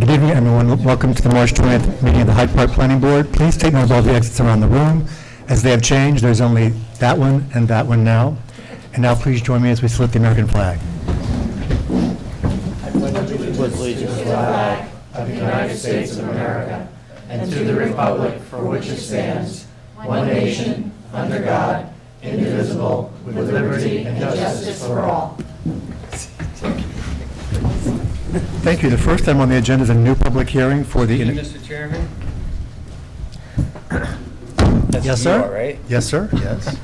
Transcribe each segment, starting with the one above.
Good evening, everyone. Welcome to the March 20th meeting of the Hyde Park Planning Board. Please take note of all the exits around the room. As they have changed, there's only that one and that one now. And now please join me as we salute the American flag. I pledge allegiance to the flag of the United States of America and to the republic for which it stands, one nation, under God, indivisible, with liberty and justice for all. Thank you. The first item on the agenda is a new public hearing for the... Mr. Chairman? That's Yes, you, sir? all right? Yes, sir. Yes.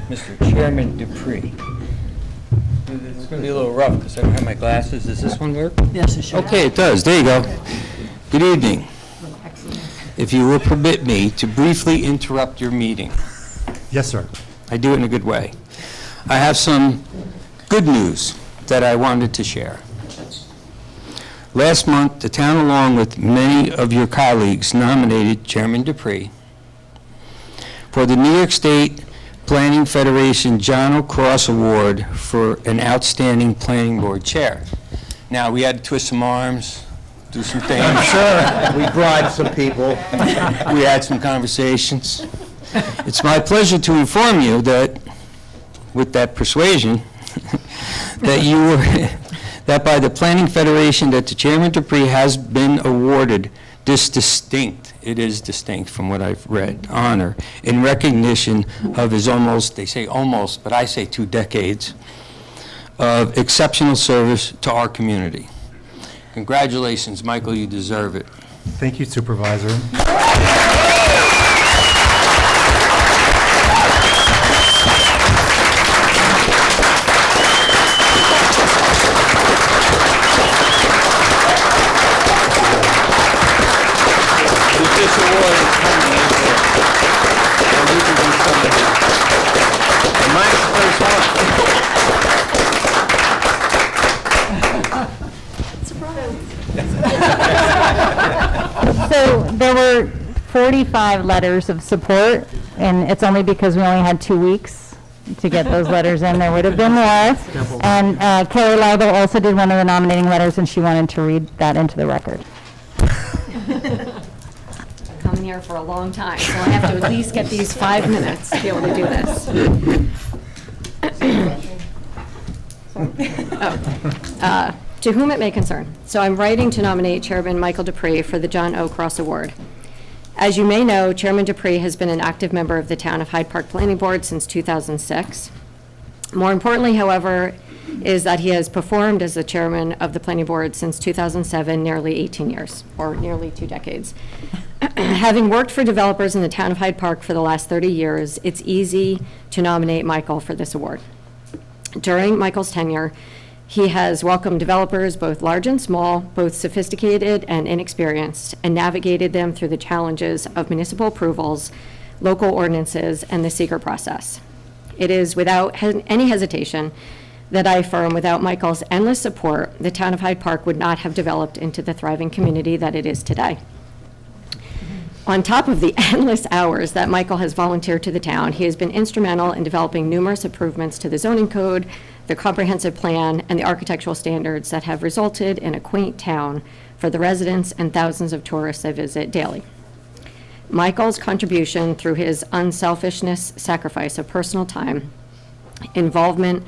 Mr. Chairman Dupree. It's going to be a little rough because I don't have my glasses. Does this one work? Yes, it should. Okay, it does. There you go. Good evening. If you will permit me to briefly interrupt your meeting. Yes, sir. I do it in a good way. I have some good news that I wanted to share. Last month, the town, along with many of your colleagues, nominated Chairman Dupree for the New York State Planning Federation John O. Cross Award for an outstanding planning board chair. Now, we had to twist some arms, do some things. I'm sure. We bribed some people. We had some conversations. It's my pleasure to inform you that, with that persuasion, that you were, that by the Planning Federation, that the Chairman Dupree has been awarded this distinct, it is distinct from what I've read, honor in recognition of his almost, they say almost, but I say 2 decades of exceptional service to our community. Congratulations, Michael, you deserve it. Thank you, Supervisor. This award is coming in here. And you can do some of it. And mine's the first one. So there were 45 letters of support, and it's only because we only had 2 weeks to get those letters in. There would have been more. And Carrie Leibel also did one of the nominating letters, and she wanted to read that into the record. Come here for a long time, so I have to at least get these 5 minutes to be able to do this. To whom it may concern. So I'm writing to nominate Chairman Michael Dupree for the John O. Cross Award. As you may know, Chairman Dupree has been an active member of the Town of Hyde Park Planning Board since 2006. More importantly, however, is that he has performed as the chairman of the planning board since 2007, nearly 18 years, or nearly 2 decades. Having worked for developers in the town of Hyde Park for the last 30 years, it's easy to nominate Michael for this award. During Michael's tenure, he has welcomed developers, both large and small, both sophisticated and inexperienced, and navigated them through the challenges of municipal approvals, local ordinances, and the seeker process. It is without any hesitation that I affirm without Michael's endless support, the town of Hyde Park would not have developed into the thriving community that it is today. On top of the endless hours that Michael has volunteered to the town, he has been instrumental in developing numerous improvements to the zoning code, the comprehensive plan, and the architectural standards that have resulted in a quaint town for the residents and thousands of tourists that visit daily. Michael's contribution through his unselfishness, sacrifice of personal time, involvement,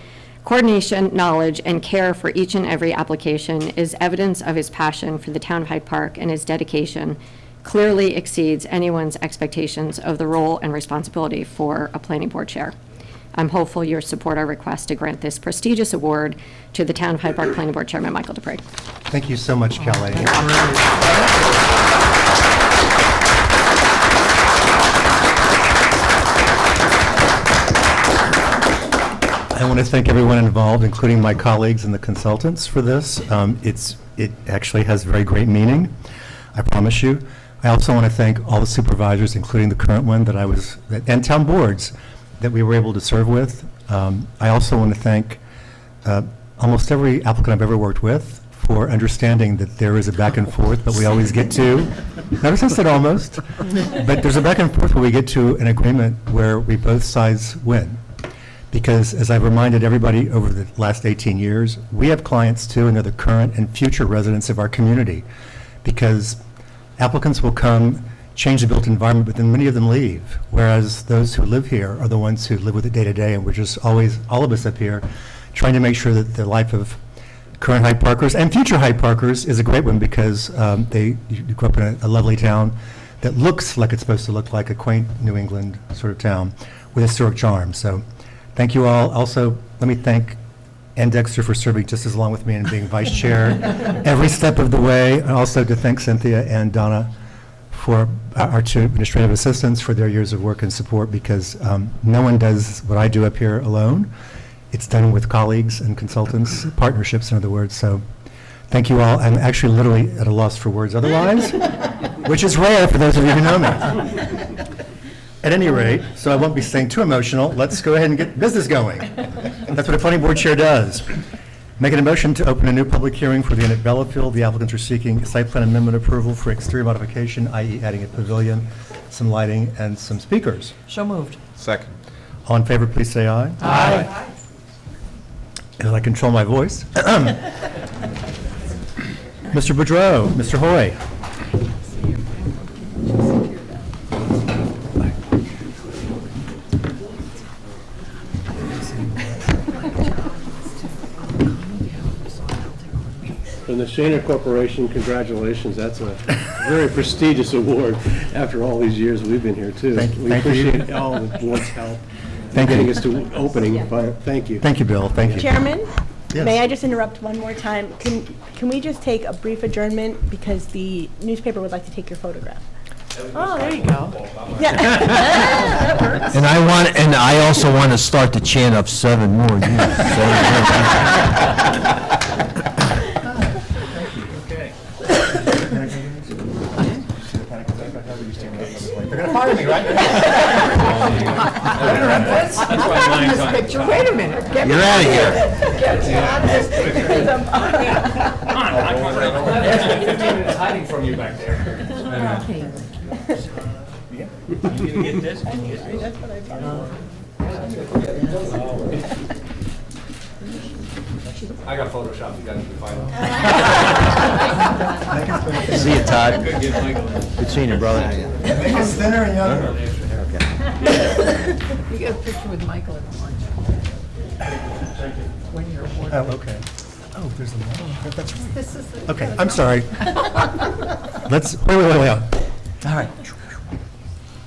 coordination, knowledge, and care for each and every application is evidence of his passion for the town of Hyde Park, and his dedication clearly exceeds anyone's expectations of the role and responsibility for a planning board chair. I'm hopeful you'll support our request to grant this prestigious award to the Town of Hyde Park Planning Board Chairman Michael Dupree. Thank you so much, Kelly. I want to thank everyone involved, including my colleagues and the consultants for this. It actually has very great meaning, I promise you. I also want to thank all the supervisors, including the current one and town boards that we were able to serve with. I also want to thank almost every applicant I've ever worked with for understanding that there is a back and forth, but we always get to, notice I said almost, but there's a back and forth where we get to an agreement where we both sides win. Because as I've reminded everybody over the last 18 years, we have clients too, and they're the current and future residents of our community. because applicants will come, change the built environment, but then many of them leave, whereas those who live here are the ones who live with it day to day, and we're just always, all of us up here, trying to make sure that the life of current Hyde Parkers and future Hyde Parkers is a great one, because you grew up in a lovely town that looks like it's supposed to look like a quaint New England sort of town with historic charm. So thank you all. Also, let me thank Ann Dexter for serving just as long with me and being vice chair every step of the way. And also to thank Cynthia and Donna for our two administrative assistants for their years of work and support, because no one does what I do up here alone. It's done with colleagues and consultants, partnerships, in other words. So thank you all. I'm actually literally at a loss for words otherwise, which is rare for those of you who know me. At any rate, so I won't be staying too emotional, let's go ahead and get business going. That's what a planning board chair does. Making a motion to open a new public hearing for the inn at Bellafield. The applicants are seeking site plan amendment approval for exterior modification, i.e. adding a pavilion, some lighting, and some speakers. So moved. Second. All in favor, please say aye. Aye. As I control my voice. Mr. Boudreau, Mr. Hoy. From the Shaner Corporation, congratulations. That's a very prestigious award after all these years we've been here, too. Thank you. We appreciate all the board's help in Thank getting you. us to opening. Thank you. Thank you, Bill. Thank you. Chairman, Yes. may I just interrupt one more time? Can we just take a brief adjournment, because the newspaper would like to take your photograph? Oh, there you go. Yeah. And I also want to start the chant of 7 more years. 7 more. Pardon me, right? I'm not in this picture. Wait a minute. Get me You're out of here. out of this picture. Hiding from you back there. I got Photoshop. You guys can find it. See you, Todd. Good seeing you, brother. Make us thinner and younger. You get a picture with Michael at lunch. When you're awarded. Oh, okay. Oh, there's a lot. That's right. This is the- Okay, I'm sorry. Let's, wait. All right.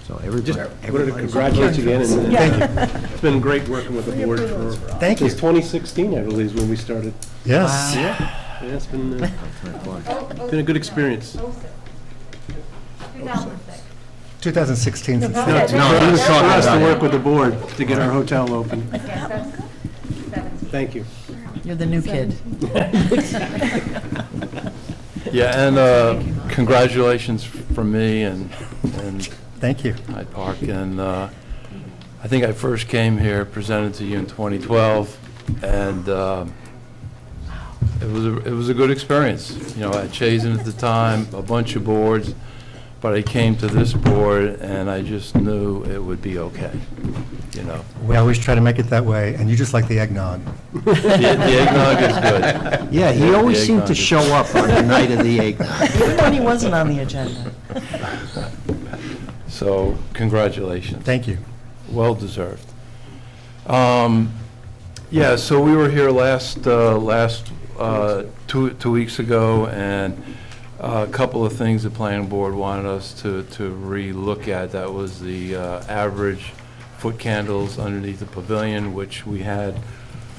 So Just wanted to congratulate you again. And it's been great working with the board for, Thank you. since 2016, I believe, is when we started. Yes. Yeah, it's been a good experience. 2016. since- No, it's for us to work with the board to get our hotel open. Thank you. You're the new kid. Yeah, and congratulations from me and Thank you. Hyde Park. And I think I first came here, presented to you in 2012, and it was a good experience. You know, at Chazen at the time, a bunch of boards, but I came to this board and I just knew it would be okay, you know. We always try to make it that way, and you just like the eggnog. The eggnog is good. Yeah, he always The seemed eggnog to is- show up on the night of the eggnog. Even when he wasn't on the agenda. So, congratulations. Thank you. Well deserved. Yeah, so we were here last 2 weeks ago, and a couple of things the planning board wanted us to re-look at. That was the average foot candles underneath the pavilion, which we had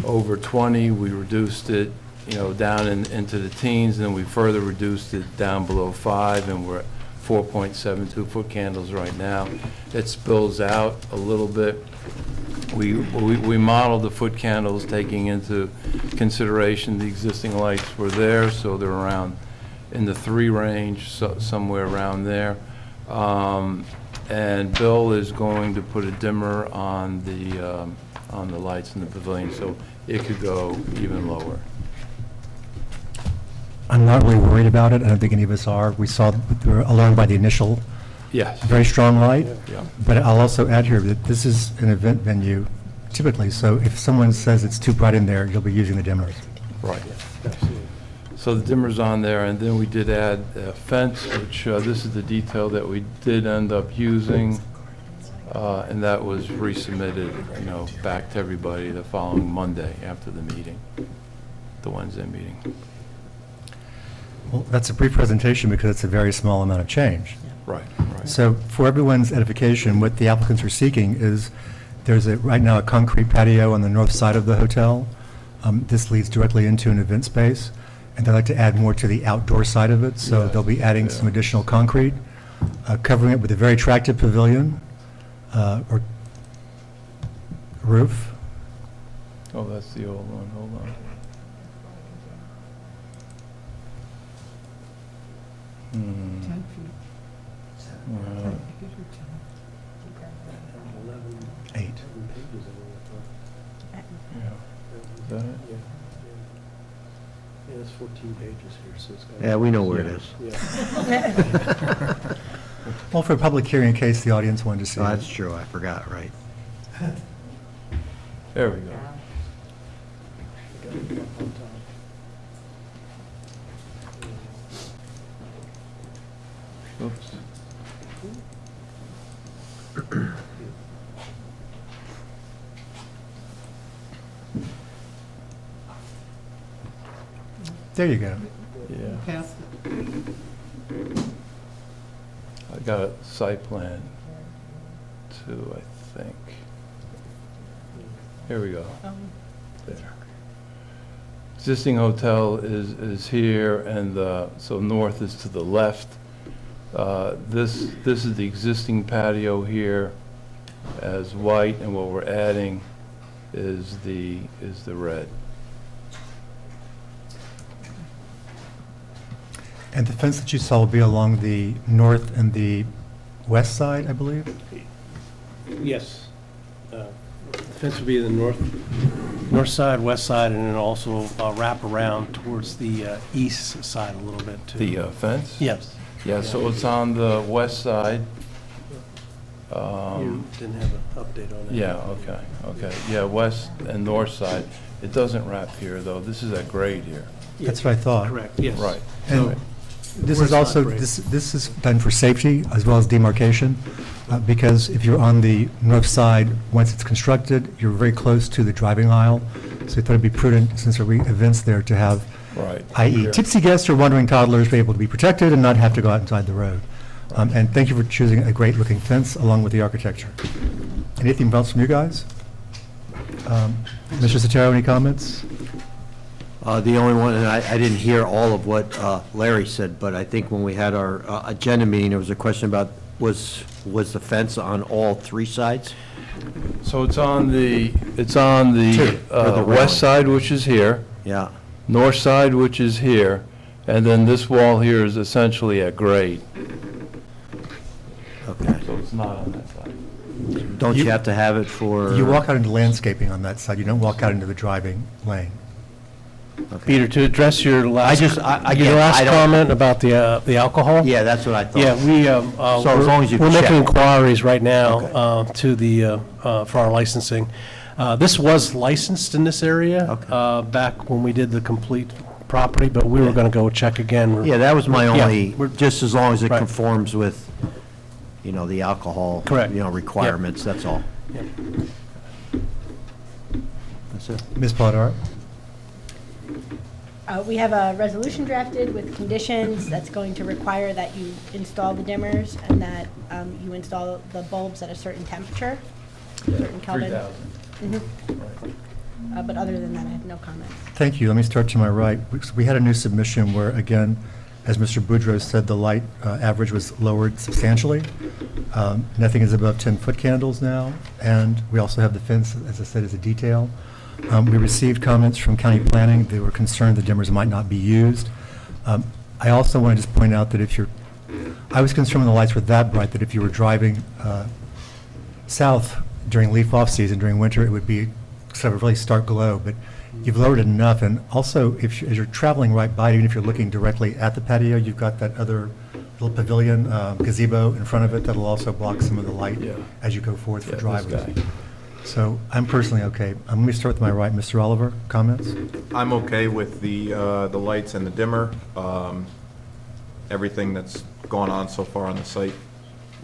over 20. We reduced it, you know, down into the teens, and then we further reduced it down below 5, and we're at 4.72 foot candles right now. It spills out a little bit. We modeled the foot candles taking into consideration the existing lights were there, so they're around in the 3 range, so somewhere around there. And Bill is going to put a dimmer on the lights in the pavilion, so it could go even lower. I'm not really worried about it. I don't think any of us are. We were alarmed by the initial Yes. very strong light. Yeah. But I'll also add here that this is an event venue typically, so if someone says it's too bright in there, you'll be using the dimmers. Right. So the dimmer's on there, and then we did add a fence, which this is the detail that we did end up using, and that was resubmitted, back to everybody the following Monday after the meeting, the Wednesday meeting. Well, that's a brief presentation because it's a very small amount of change. Right. So for everyone's edification, what the applicants are seeking is, there's right now a concrete patio on the north side of the hotel. This leads directly into an event space, and they'd like to add more to the outdoor side of it, so they'll be adding some additional concrete, covering it with a very attractive pavilion or roof. Oh, that's the old one, hold on. 10 feet. 8. Is that it? Yeah, it's 14 pages here, so it's got. Yeah, we know where it is. Yeah. Well, for a public hearing, in case the audience wanted to see Oh, it. that's true, I forgot, right. There we go. Oops. There you go. Yeah, Past it. I got a site plan too, I think. Here we go. There. Existing hotel is here, and so north is to the left. This is the existing patio here as white, and what we're adding is the red. And the fence that you saw will be along the north and the west side, I believe? Yes. The fence will be the north side, west side, and then also wrap around towards the east side a little bit, too. The fence? Yes. Yeah, so it's on the west side. You didn't have an update on that. Yeah, okay. Yeah, west and north side. It doesn't wrap here, though. This is at grade here. That's what I thought. Correct, yes. Right. And this Where's is also, not grade? this is done for safety as well as demarcation, because if you're on the north side, once it's constructed, you're very close to the driving aisle, so we thought it'd be prudent, since there will be events there, to have, Right. i.e. Here. tipsy guests or wandering toddlers be able to be protected and not have to go out inside the road. And thank you for choosing a great-looking fence along with the architecture. Anything else from you guys? Mr. Sotero, any comments? The only one, and I didn't hear all of what Larry said, but I think when we had our agenda meeting, there was a question about, was the fence on all 3 sides? So it's on the Further west round. side, which is here, Yeah. north side, which is here, and then this wall here is essentially at grade. Okay. So it's not on that side. Don't you have to have it for? You walk out into landscaping on that side, you don't walk out into the driving lane. Peter, to address your last, again, your last I don't- comment about the alcohol? Yeah, that's what I thought. Yeah, we, So as long as you we're making check. inquiries right now to the, for our licensing. This was licensed in this area Okay. back when we did the complete property, but we were going to go check again. Yeah, that was my Yeah, only, we're- just as long as it Right. conforms with, the alcohol. Correct. Requirements, that's all. Yep. That's it. Ms. Plotard? We have a resolution drafted with conditions that's going to require that you install the dimmers and that you install the bulbs at a certain temperature, certain Kelvin. 3,000. But other than that, I have no comments. Thank you. Let me start to my right. We had a new submission where, again, as Mr. Boudreau said, the light average was lowered substantially. Nothing is above 10-foot candles now, and we also have the fence, as I said, as a detail. We received comments from county planning. They were concerned the dimmers might not be used. I also want to just point out that I was concerned when the lights were that bright, that if you were driving south during leaf-off season, during winter, it would be sort of a really stark glow, but you've lowered it enough. And also, as you're traveling right by it, even if you're looking directly at the patio, you've got that other little pavilion gazebo in front of it that'll also block some of the light Yeah. as you go forth for Yeah, this drivers. guy. So I'm personally okay. Let me start with my right. Mr. Oliver, comments? I'm okay with the lights and the dimmer. Everything that's gone on so far on the site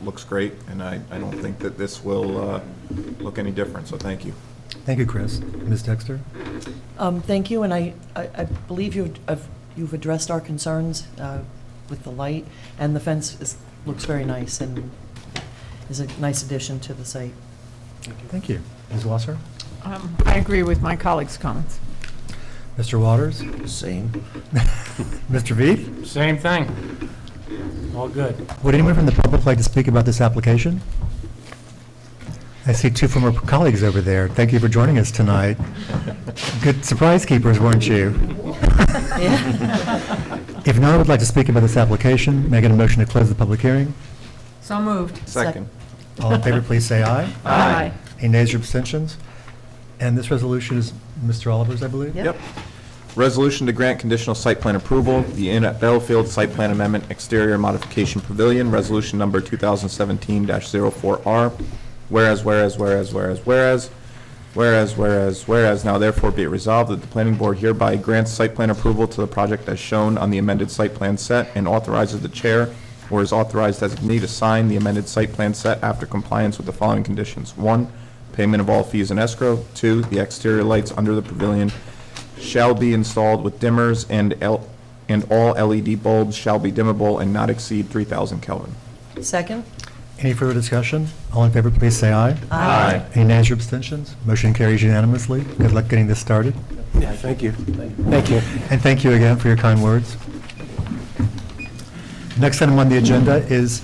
looks great, and I don't think that this will look any different, so thank you. Thank you, Chris. Ms. Dexter? Thank you, and I believe you've addressed our concerns with the light, and the fence looks very nice and is a nice addition to the site. Thank you. Ms. Wasser? I agree with my colleagues' comments. Mr. Waters? Same. Mr. Veith? Same thing. All good. Would anyone from the public like to speak about this application? I see two former colleagues over there. Thank you for joining us tonight. Good surprise keepers, weren't you? If no one would like to speak about this application, may I get a motion to close the public hearing? So moved. Second. All in favor, please say aye. Aye. Any nays or abstentions? And this resolution is Mr. Oliver's, I believe? Yep. Resolution to grant conditional site plan approval, the Inn at Battlefield Site Plan Amendment Exterior Modification Pavilion, Resolution Number 2017-04R. Whereas, now therefore be it resolved that the planning board hereby grants site plan approval to the project as shown on the amended site plan set and authorizes the chair or is authorized designee to sign the amended site plan set after compliance with the following conditions. 1, payment of all fees in escrow. 2, the exterior lights under the pavilion shall be installed with dimmers and all LED bulbs shall be dimmable and not exceed 3,000 Kelvin. Second? Any further discussion? All in favor, please say aye. Aye. Any nays or abstentions? Motion carries unanimously. Good luck getting this started. Yeah, thank you. Thank you. And thank you again for your kind words. Next item on the agenda is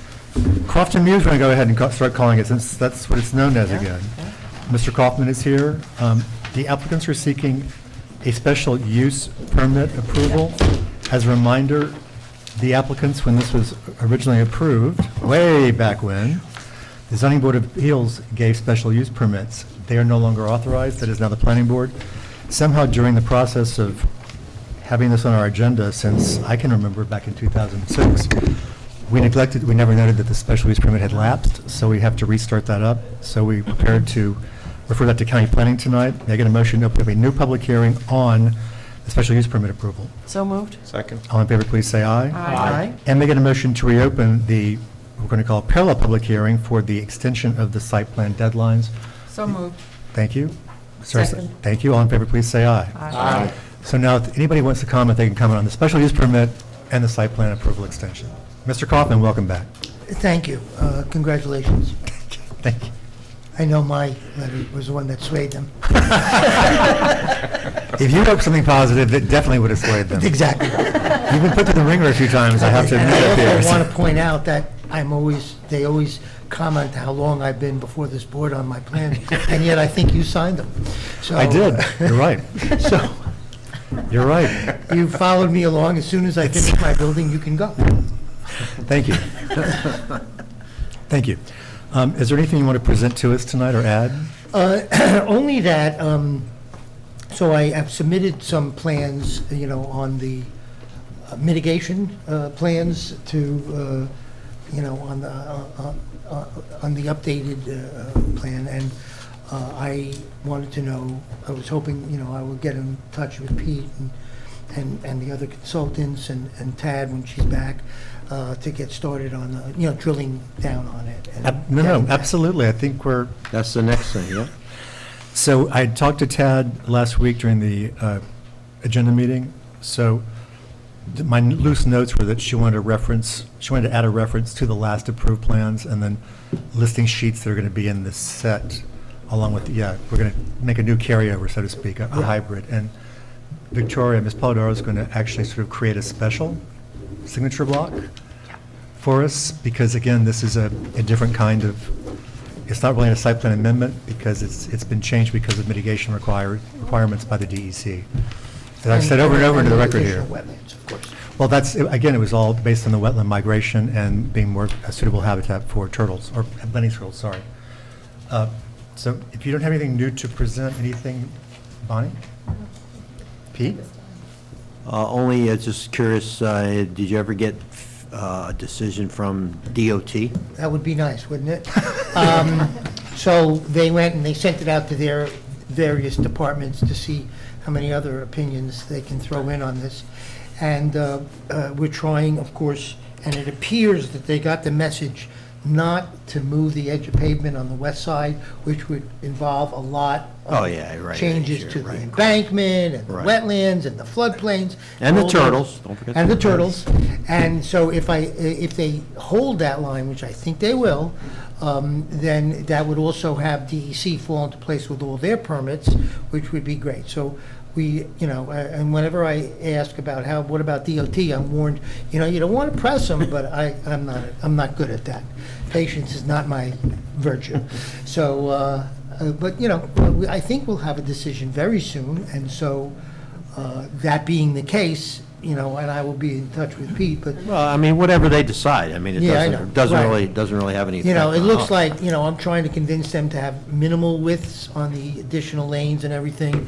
Crofton Muse. We're going to go ahead and start calling it, since that's what it's known as again. Mr. Kaufman is here. The applicants are seeking a special use permit approval. As a reminder, the applicants, when this was originally approved, way back when, the Zoning Board of Appeals gave special use permits. They are no longer authorized. That is now the Planning Board. Somehow during the process of having this on our agenda since I can remember back in 2006, we never noted that the special use permit had lapsed, so we have to restart that up. So we prepared to refer that to county planning tonight. May I get a motion to open up a new public hearing on the special use permit approval? So moved? Second. All in favor, please say aye. Aye. And may I get a motion to reopen the, we're going to call it parallel public hearing for the extension of the site plan deadlines. So moved. Thank you. Sorry, Second. Thank you. All in favor, please say aye. Aye. So now, if anybody wants to comment, they can comment on the special use permit and the site plan approval extension. Mr. Kaufman, welcome back. Thank you. Congratulations. Thank you. I know my letter was the one that swayed them. If you wrote something positive, it definitely would have swayed them. Exactly. You've been put to the ringer a few times, I have to And admit I up here. also want to point out that they always comment how long I've been before this board on my plan, and yet I think you signed them. So I did. You're right. So You're right. you followed me along. As soon as I finish my building, you can go. Thank you. Thank you. Is there anything you want to present to us tonight or add? Only that, so I have submitted some plans, on the mitigation plans to, on the updated plan, and I wanted to know, I was hoping, I would get in touch with Pete and the other consultants and Tad when she's back, to get started on, drilling down on it. and No, getting that. absolutely. I think we're, That's the next thing, yeah? so I talked to Tad last week during the agenda meeting. So my loose notes were that she wanted to add a reference to the last approved plans and then listing sheets that are going to be in this set along with, we're going to make a new carryover, so to speak, a hybrid. And Victoria, Ms. Polidoro is going to actually sort of create a special signature block for us because, again, this is a different kind of, it's not really a site plan amendment because it's been changed because of mitigation requirements by the DEC. And I've said over and over into the record here. Additional wetlands, of course. Well, again, it was all based on the wetland migration and being more a suitable habitat for turtles, or bunny turtles, sorry. So if you don't have anything new to present, anything, Bonnie? Pete? Only just curious, did you ever get a decision from DOT? That would be nice, wouldn't it? So they went and they sent it out to their various departments to see how many other opinions they can throw in on this. And we're trying, of course, and it appears that they got the message not to move the edge of pavement on the west side, which would involve a lot Oh, of yeah, right. changes sure, to the right. embankment and the Right. wetlands and the floodplains. And the all those- turtles, don't forget. And the turtles. And so if they hold that line, which I think they will, then that would also have DEC fall into place with all their permits, which would be great. So we, and whenever I ask about what about DOT, I'm warned, you don't want to press them, but I'm not good at that. Patience is not my virtue. So, but, I think we'll have a decision very soon, and so that being the case, and I will be in touch with Pete, but, Well, I mean, whatever they decide, I mean, it Yeah, I know. doesn't Right. really have any effect it on looks us. like, I'm trying to convince them to have minimal widths on the additional lanes and everything,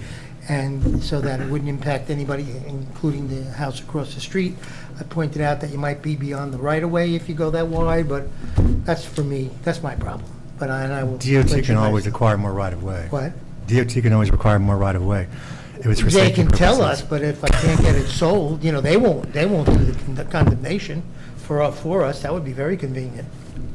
and so that it wouldn't impact anybody, including the house across the street. I pointed out that you might be beyond the right-of-way if you go that wide, but that's for me, that's my problem. But I will. DOT let you can guys always know. acquire more right-of-way. What? DOT can always require more right-of-way. It was for They safety can tell us, purposes. but if I can't get it sold, they won't do the condemnation for us. That would be very convenient.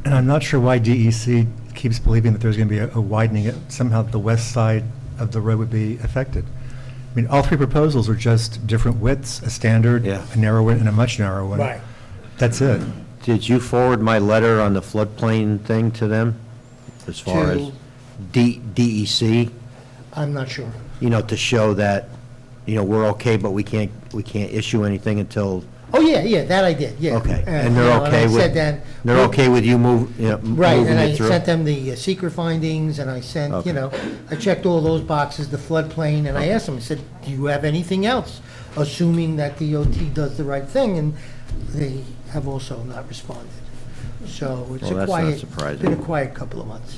And I'm not sure why DEC keeps believing that there's going to be a widening, somehow the west side of the road would be affected. I mean, all three proposals are just different widths, a standard, Yeah. a narrow one, and a much narrower one. Right. That's it. Did you forward my letter on the floodplain thing to them? As far as To- DEC, I'm not sure. to show that, we're okay, but we can't issue anything until, Oh, yeah, that I did, yeah. okay. And they're I okay with, said that- they're okay with you Right, moving and I it through? sent them the seeker findings, and I sent, Okay. I checked all those boxes, the floodplain, and I asked them, I said, do you have anything else? Assuming that DOT does the right thing, and they have also not responded. So it's Well, a that's not quiet, surprising. been a quiet couple of months.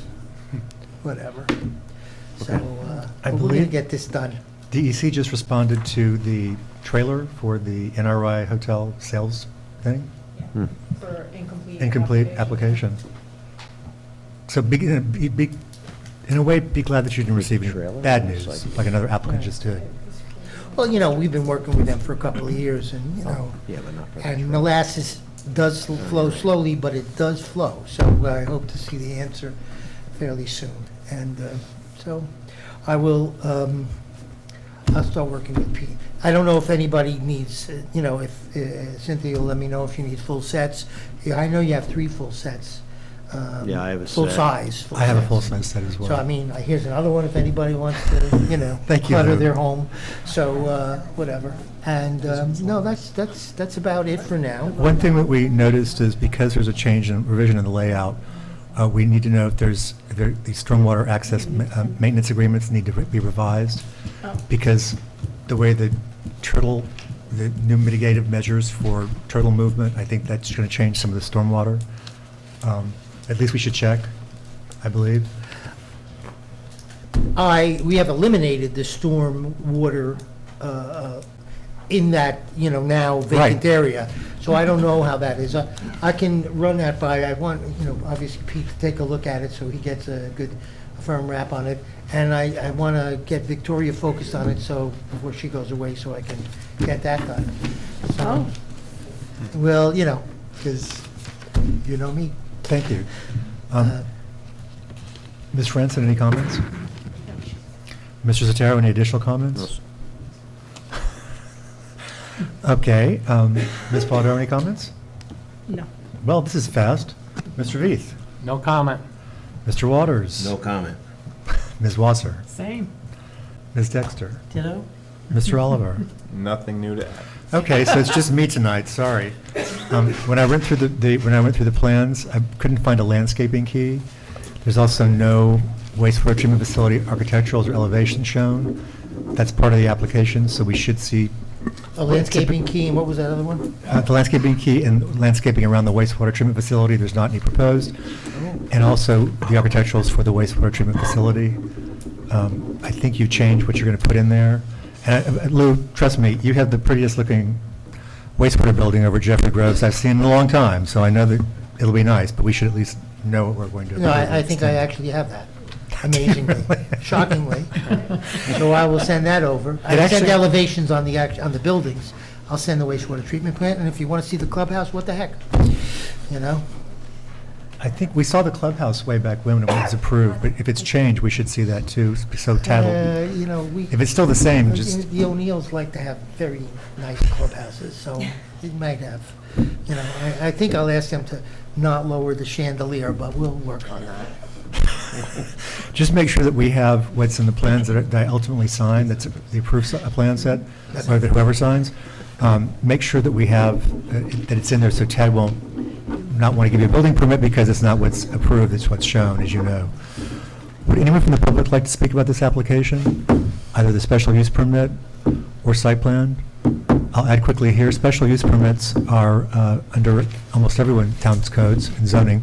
Whatever. So, I but we're gonna believe- get this done. DEC just responded to the trailer for the NRI hotel sales thing, For incomplete. incomplete application. So in a way, be glad that you didn't receive any Trailer? bad news, like another applicant just did. Well, we've been working with them for a couple of years, and, Yeah, but not for the and molasses does flow slowly, but it does flow. So I hope to see the answer fairly soon. And so I will, I'll start working with Pete. I don't know if anybody needs, if Cynthia will let me know if you need full sets. Yeah, I know you have 3 full sets. Yeah, I have a Full set. size. I have a sets. full-size set as well. So, I mean, here's another one if anybody wants to, Thank you, clutter Lou. their home. So, whatever. And, no, that's about it for now. One thing that we noticed is because there's a change in revision in the layout, we need to know if the stormwater access maintenance agreements need to be revised, because the way the new mitigative measures for turtle movement, I think that's going to change some of the stormwater. At least we should check, I believe. We have eliminated the storm water in that, now vacant Right. area. So I don't know how that is. I can run that by, I want, obviously Pete to take a look at it so he gets a good firm wrap on it. And I want to get Victoria focused on it so, before she goes away, so I can get that done. So, well, because you know me. Thank you. Ms. Franson, any comments? Mr. Zataro, any additional comments? Okay, Ms. Polidoro, any comments? No. Well, this is fast. Mr. Veith? No comment. Mr. Waters? No comment. Ms. Wasser? Same. Ms. Dexter? Ditto? Mr. Oliver? Nothing new to add. Okay, so it's just me tonight, sorry. When I went through the plans, I couldn't find a landscaping key. There's also no wastewater treatment facility architecturals or elevations shown. That's part of the application, so we should see A landscaping key, and what was that other one? the landscaping key and landscaping around the wastewater treatment facility. There's not any proposed. And also the architecturals for the wastewater treatment facility. I think you changed what you're going to put in there. And Lou, trust me, you have the prettiest looking wastewater building over at Jeffrey Groves I've seen in a long time, so I know that it'll be nice, but we should at least know what we're going to do. No, I think I actually have that. amazingly, shockingly. So I will send that over. I send actually- elevations on the buildings. I'll send the wastewater treatment plant, and if you want to see the clubhouse, what the heck? You know? I think we saw the clubhouse way back when it was approved, but if it's changed, we should see that too, so Tad will, You know, if it's still the same, just, the O'Neills like to have very nice clubhouses, so it might have, you know, I think I'll ask them to not lower the chandelier, but we'll work on that. just make sure that we have what's in the plans that I ultimately sign, that's the approved plan set, or that whoever signs. Make sure that we have, that it's in there, so Tad won't not want to give you a building permit because it's not what's approved, it's what's shown, as you know. Would anyone from the public like to speak about this application? Either the special use permit or site plan? I'll add quickly here, special use permits are under almost everyone town's codes and zoning.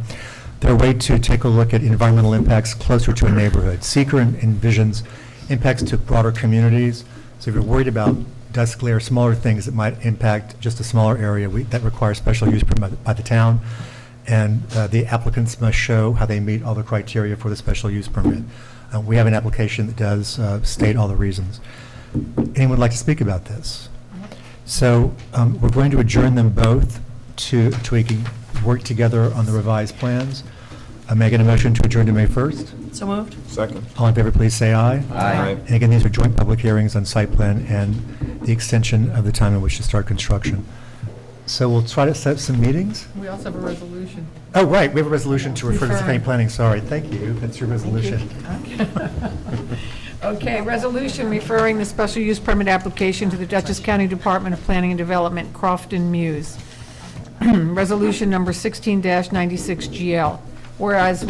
They're a way to take a look at environmental impacts closer to a neighborhood. Seeker envisions impacts to broader communities. So if you're worried about dust glare, smaller things that might impact just a smaller area, that requires special use permit by the town. And the applicants must show how they meet all the criteria for the special use permit. We have an application that does state all the reasons. Anyone would like to speak about this? So we're going to adjourn them both to we can work together on the revised plans. May I get a motion to adjourn to May 1st? So moved? Second. All in favor, please say aye. Aye. And again, these are joint public hearings on site plan and the extension of the time in which to start construction. So we'll try to set some meetings. We also have a resolution. Oh, right, we have a resolution to refer to county planning, sorry, thank you, that's your resolution. Okay, resolution referring the special use permit application to the Dutchess County Department of Planning and Development, Crofton Muse. Resolution number 16-96GL. Whereas,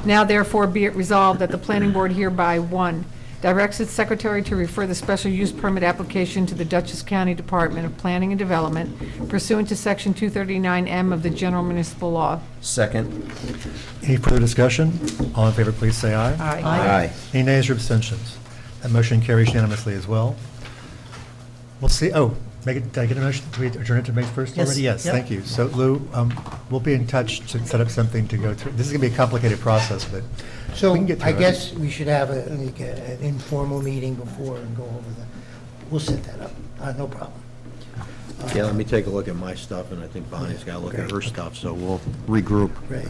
now therefore be it resolved that the planning board hereby, 1, directs its secretary to refer the special use permit application to the Dutchess County Department of Planning and Development pursuant to Section 239M of the General Municipal Law. Second. Any further discussion? All in favor, please say aye. Aye. Any nays or abstentions? That motion carries unanimously as well. We'll see, did I get a motion, did we adjourn it to May 1st Yes. already? Yes, Yep. thank you. So Lou, we'll be in touch to set up something to go through. This is going to be a complicated process, but So we can get through I it. guess we should have an informal meeting before and go over we'll set that up, no problem. Yeah, let me take a look at my stuff, and I think Bonnie's got to look at her stuff, so we'll regroup. Great.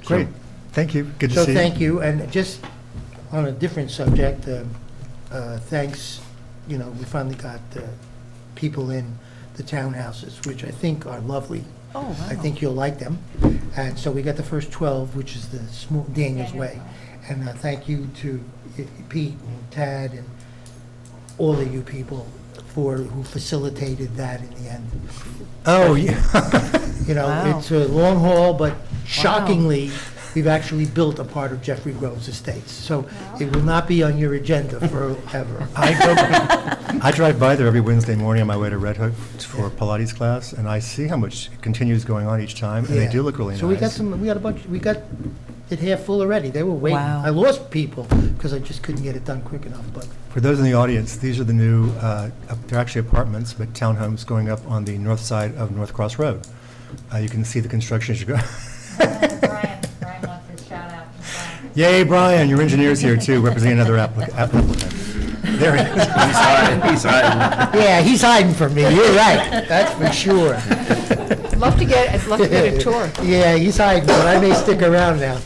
Great, thank you, good to So see you. thank you, and just on a different subject, thanks, we finally got people in the townhouses, which I think are lovely. Oh, wow. I think you'll like them. And so we got the first 12, which is the Daniels Way. And thank you to Pete and Tad and all of you people who facilitated that in the end. Oh, yeah. Wow. It's a long haul, but shockingly, we've actually built a part of Jeffrey Grove's estates. So it will not be on your agenda forever. I drive by there every Wednesday morning on my way to Red Hook for Pilates class, and I see how much continues going on each time, and they Yeah. do look really nice. So we got it half full already. They were waiting. Wow. I lost people because I just couldn't get it done quick enough, but For those in the audience, these are the new, they're actually apartments, but townhomes going up on the north side of North Cross Road. You can see the construction as you go. Brian wants his shout out. Yay, Brian, your engineer's here too, representing another applicant. There he is. He's hiding. yeah, he's hiding from me. You're right. That's for sure. I'd love to get a tour. Yeah, he's hiding, but I may stick around now.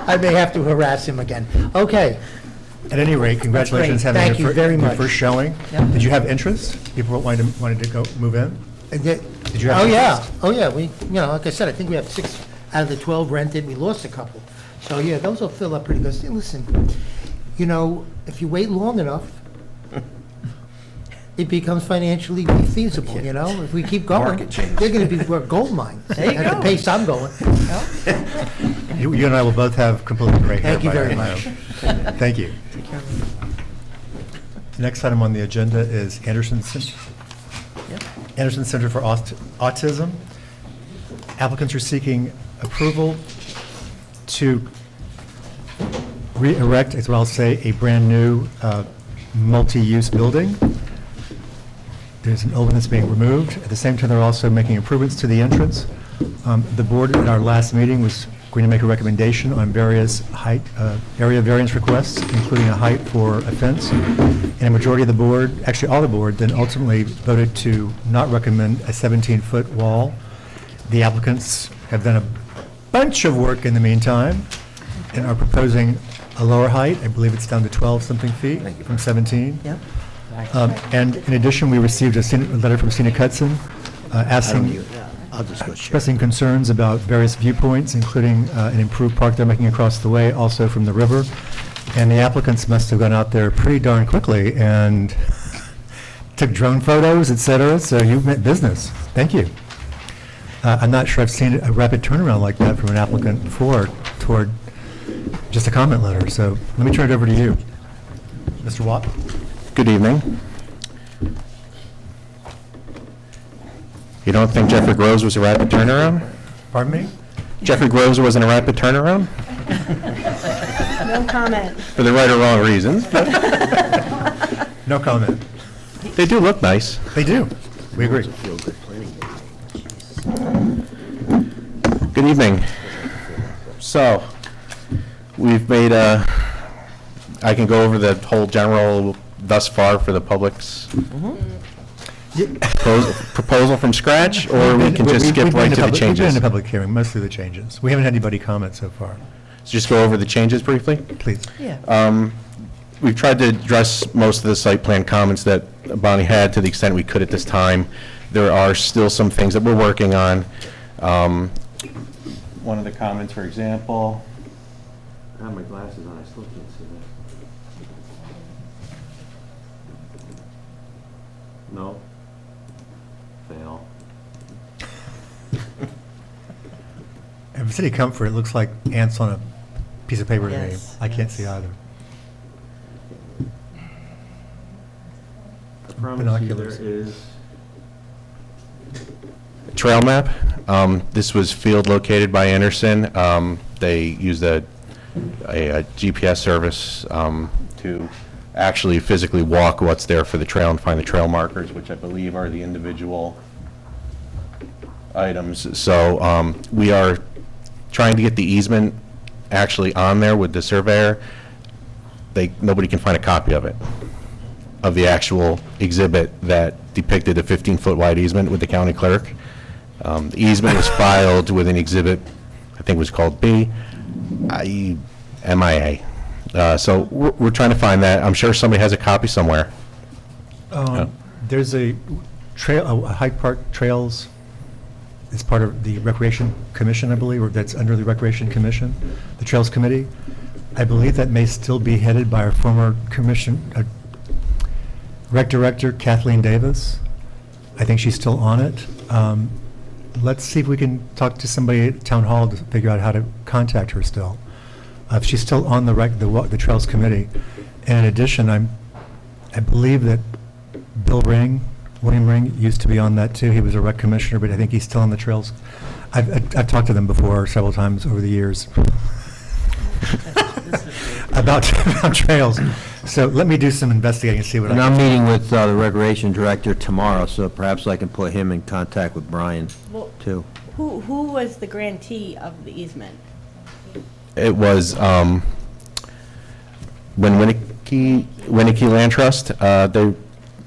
I may have to harass him again. Okay. At any rate, congratulations Great. having Thank you very your much. first showing. Yeah. Did you have interest? People wanted to go move in? Did you have Oh, yeah. interest? Oh, yeah. We, like I said, I think we have 6 out of the 12 rented. We lost a couple. So, yeah, those will fill up pretty good. See, listen, if you wait long enough, it becomes financially feasible, If we keep going, Market change. they're going to be worth gold mines There you at go. the pace I'm going. You and I will both have completely gray hair. Thank you by very now. much. Thank you. Next item on the agenda is Anderson Center for Autism. Applicants are seeking approval to re-erect, as well as say, a brand-new multi-use building. There's an old one that's being removed. At the same time, they're also making improvements to the entrance. The board at our last meeting was going to make a recommendation on various height, area variance requests, including a height for a fence. And a majority of the board, actually all the board, then ultimately voted to not recommend a 17-foot wall. The applicants have done a bunch of work in the meantime and are proposing a lower height. I believe it's down to 12-something feet from 17. Yep. And in addition, we received a letter from Scenic Hudson asking, I'll just go share. expressing concerns about various viewpoints, including an improved park they're making across the way, also from the river. And the applicants must have gone out there pretty darn quickly and took drone photos, et cetera, so you've met business. Thank you. I'm not sure I've seen a rapid turnaround like that from an applicant before toward just a comment letter, so let me turn it over to you. Mr. Watt? Good evening. You don't think Jeffrey Groves was a rapid turnaround? Pardon me? Jeffrey Groves wasn't a rapid turnaround? No comment. For the right or wrong reasons. No comment. They do look nice. They do. We agree. Good evening. So, we've made I can go over the whole general thus far for the public's proposal from scratch, or we can just skip right to the We've been changes? in a public hearing, mostly the changes. We haven't had anybody comment so far. So just go over the changes briefly? Please. Yeah. We've tried to address most of the site plan comments that Bonnie had to the extent we could at this time. There are still some things that we're working on. One of the comments, for example, I have my glasses on, I still can't see that. No? Fail. In City Comfort, it looks like ants on a piece of paper to me. Yes, I can't see either. I promise you there Binoculars. is. trail map. This was field located by Anderson. They used a GPS service to actually physically walk what's there for the trail and find the trail markers, which I believe are the individual items. So we are trying to get the easement actually on there with the surveyor. Nobody can find a copy of it, of the actual exhibit that depicted a 15-foot wide easement with the county clerk. The easement was filed with an exhibit, I think it was called B, MIA. So we're trying to find that. I'm sure somebody has a copy somewhere. There's a trail, Hyde Park Trails, it's part of the Recreation Commission, I believe, or that's under the Recreation Commission, the Trails Committee. I believe that may still be headed by our former commission, rec director Kathleen Davis. I think she's still on it. Let's see if we can talk to somebody at Town Hall to figure out how to contact her still. If she's still on the Trails Committee. And in addition, I believe that William Ring used to be on that too. He was a rec commissioner, but I think he's still on the Trails. I've talked to them before several times over the years about trails. So let me do some investigating and see what And I I'm can. meeting with the recreation director tomorrow, so perhaps I can put him in contact with Brian, Well, too. who was the grantee of the easement? It was when Winnicke Land Trust,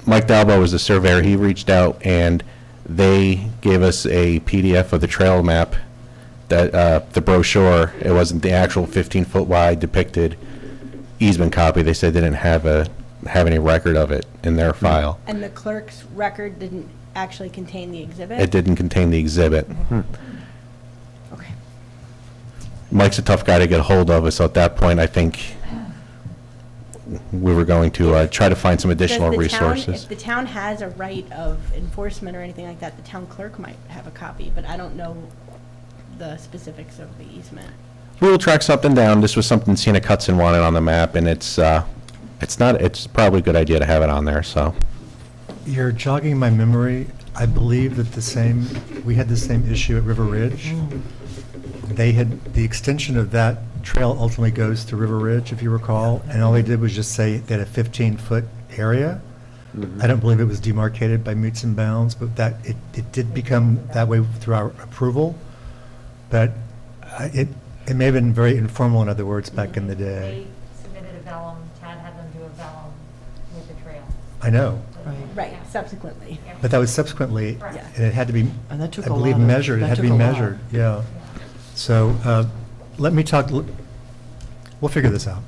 Mike Dalbo was the surveyor. He reached out and they gave us a PDF of the trail map, that the brochure. It wasn't the actual 15-foot wide depicted easement copy. They said they didn't have any record of it in their file. And the clerk's record didn't actually contain the exhibit? It didn't contain the exhibit. Okay. Mike's a tough guy to get a hold of, so at that point, I think we were going to try to find some additional Does the town- resources. If the town has a right of enforcement or anything like that, the town clerk might have a copy, but I don't know the specifics of the easement. We will track something down. This was something Scenic Hudson wanted on the map, and it's probably a good idea to have it on there, so. You're jogging my memory. I believe that we had the same issue at River Ridge. The extension of that trail ultimately goes to River Ridge, if you recall, and all they did was just say they had a 15-foot area. I don't believe it was demarcated by meets and bounds, but it did become that way through our approval. But It may have been very informal, in other words, back in the day. They submitted a vellum, Chad had them do a vellum with the trail. I know, Right, subsequently. but that was subsequently, Yeah. and it had to be, And that took I a believe, lot of- measured. It that had to took be a lot. measured, yeah. So, let me talk, we'll figure this out.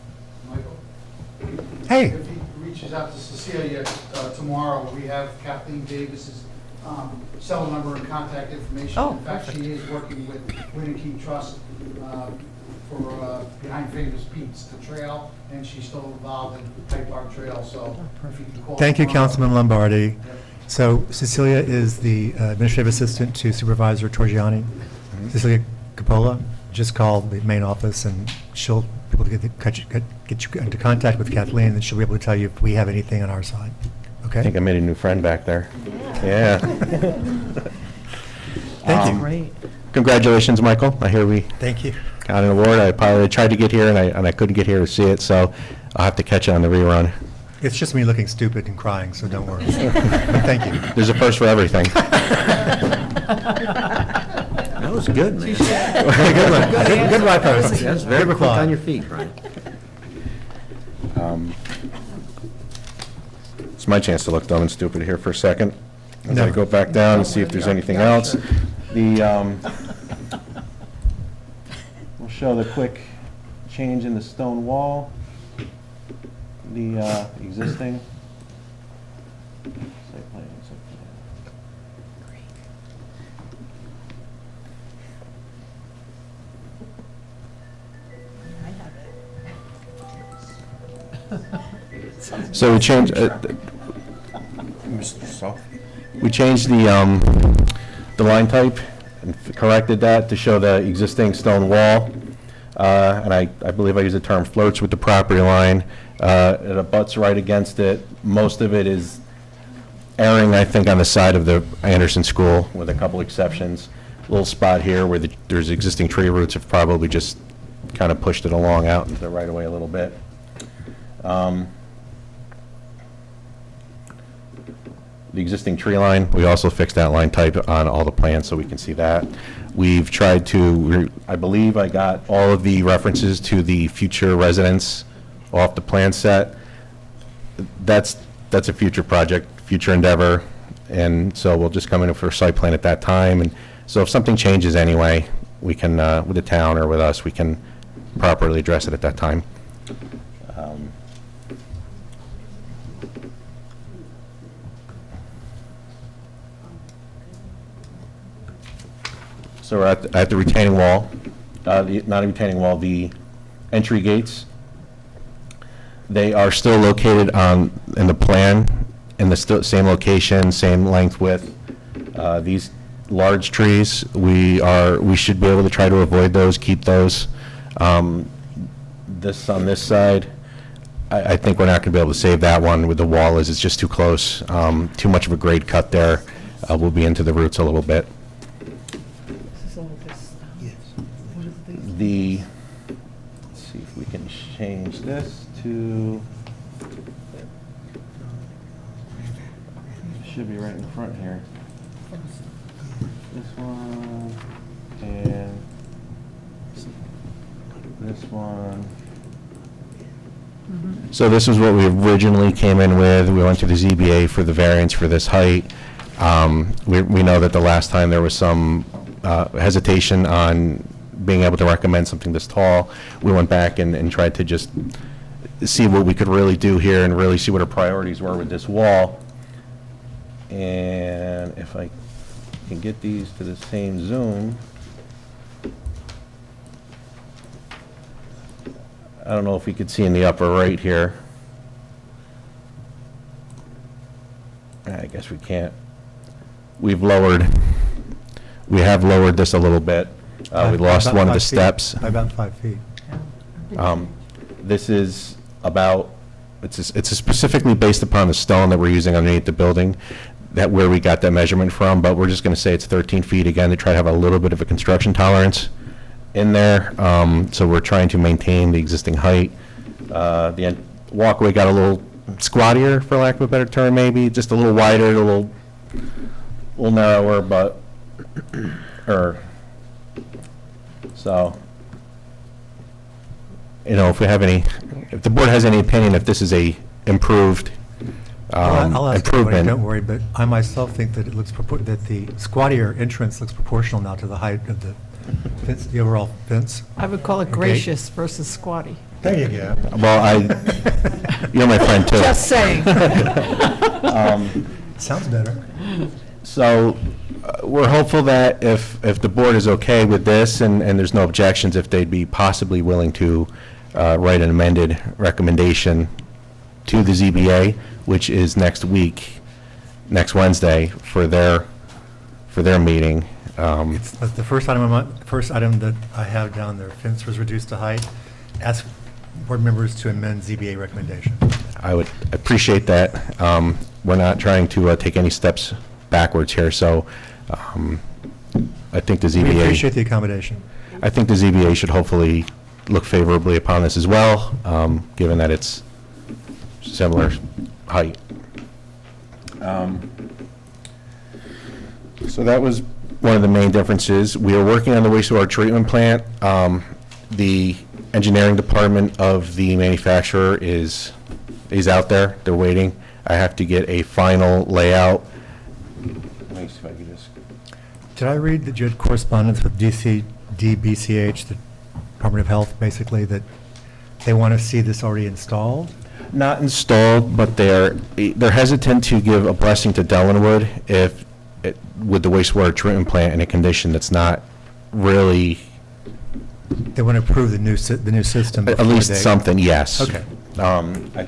Michael, Hey, if he reaches out to Cecilia tomorrow, we have Kathleen Davis's cell number and contact information. Oh, In fact, she is working with Winnicke Trust for Behind Famous Pete's, the trail, and she's still involved in Hyde Park Trail, so if you can call. thank you, tomorrow. Councilman Lombardi. So Cecilia is the administrative assistant to Supervisor Torgiani. Cecilia Capola, just call the main office and she'll be able to get you into contact with Kathleen, and she'll be able to tell you if we have anything on our side. I think Okay? I made a new friend back there. Yeah. Thank you. Great. Congratulations, Michael. I hear we Thank you. got an award. I tried to get here, and I couldn't get here to see it, so I'll have to catch it on the rerun. It's just me looking stupid and crying, so don't worry. But thank you. There's a first for everything. That was good, man. Very good one. Good riposte. That's very Good quick reply. on your feet, Ryan. It's my chance to look dumb and stupid here for a second, as I No. go back down and see if there's anything else. We'll show the quick change in the stone wall, the existing. Site plan, site plan. So we changed, we changed the line type and corrected that to show the existing stone wall. And I believe I used the term flirts with the property line. It abuts right against it. Most of it is erring, I think, on the side of the Anderson School, with a couple exceptions. Little spot here where there's existing tree roots have probably just kind of pushed it along out into the right of way a little bit. The existing tree line, we also fixed that line type on all the plans so we can see that. We've tried to, I believe I got all of the references to the future residents off the plan set. That's a future project, future endeavor, and so we'll just come in for a site plan at that time. And so if something changes anyway, we can, with the town or with us, we can properly address it at that time. So we're at the retaining wall, not a retaining wall, the entry gates. They are still located in the plan, in the same location, same length, width. These large trees, we should be able to try to avoid those, keep those. This, on this side, I think we're not going to be able to save that one with the wall, as it's just too close. Too much of a grade cut there. We'll be into the roots a little bit. Let's see if we can change this to, should be right in front here. This one, and this one. So this is what we originally came in with. We went to the ZBA for the variance for this height. We know that the last time there was some hesitation on being able to recommend something this tall. We went back and tried to just see what we could really do here and really see what our priorities were with this wall. And if I can get these to the same zoom. I don't know if we could see in the upper right here. I guess we can't. We have lowered this a little bit. We lost About one of the 5 feet. steps. By about 5 feet. This is about, it's specifically based upon the stone that we're using underneath the building, that where we got that measurement from, but we're just going to say it's 13 feet again to try to have a little bit of a construction tolerance in there. So we're trying to maintain the existing height. The walkway got a little squattier, for lack of a better term, maybe, just a little wider, a little narrower, but, so you know, if we have any, if the board has any opinion, if this is a improved I'll ask everybody, improvement. don't worry, but I myself think that it looks, that the squattier entrance looks proportional now to the height of the fence, the overall fence. I would call it Okay. gracious versus squatty. There you go. Well, you're my friend too. Just saying. Sounds better. So we're hopeful that if the board is okay with this and there's no objections, if they'd be possibly willing to write an amended recommendation to the ZBA, which is next week, next Wednesday, for their meeting. That's the first item that I have down there. Fence was reduced to height. Ask board members to amend ZBA recommendation. I would appreciate that. We're not trying to take any steps backwards here, so I think the ZBA... We appreciate the accommodation. I think the ZBA should hopefully look favorably upon this as well, given that it's similar height. So that was one of the main differences. We are working on the wastewater treatment plant. The engineering department of the manufacturer is out there. They're waiting. I have to get a final layout. Let me see if I can just... Did I read that you had correspondence with DBCH, the Department of Health, basically, that they want to see this already installed? Not installed, but they're hesitant to give a blessing to Dellenwood with the wastewater treatment plant in a condition that's not really... They want to approve the new system. At least something, yes. Okay. I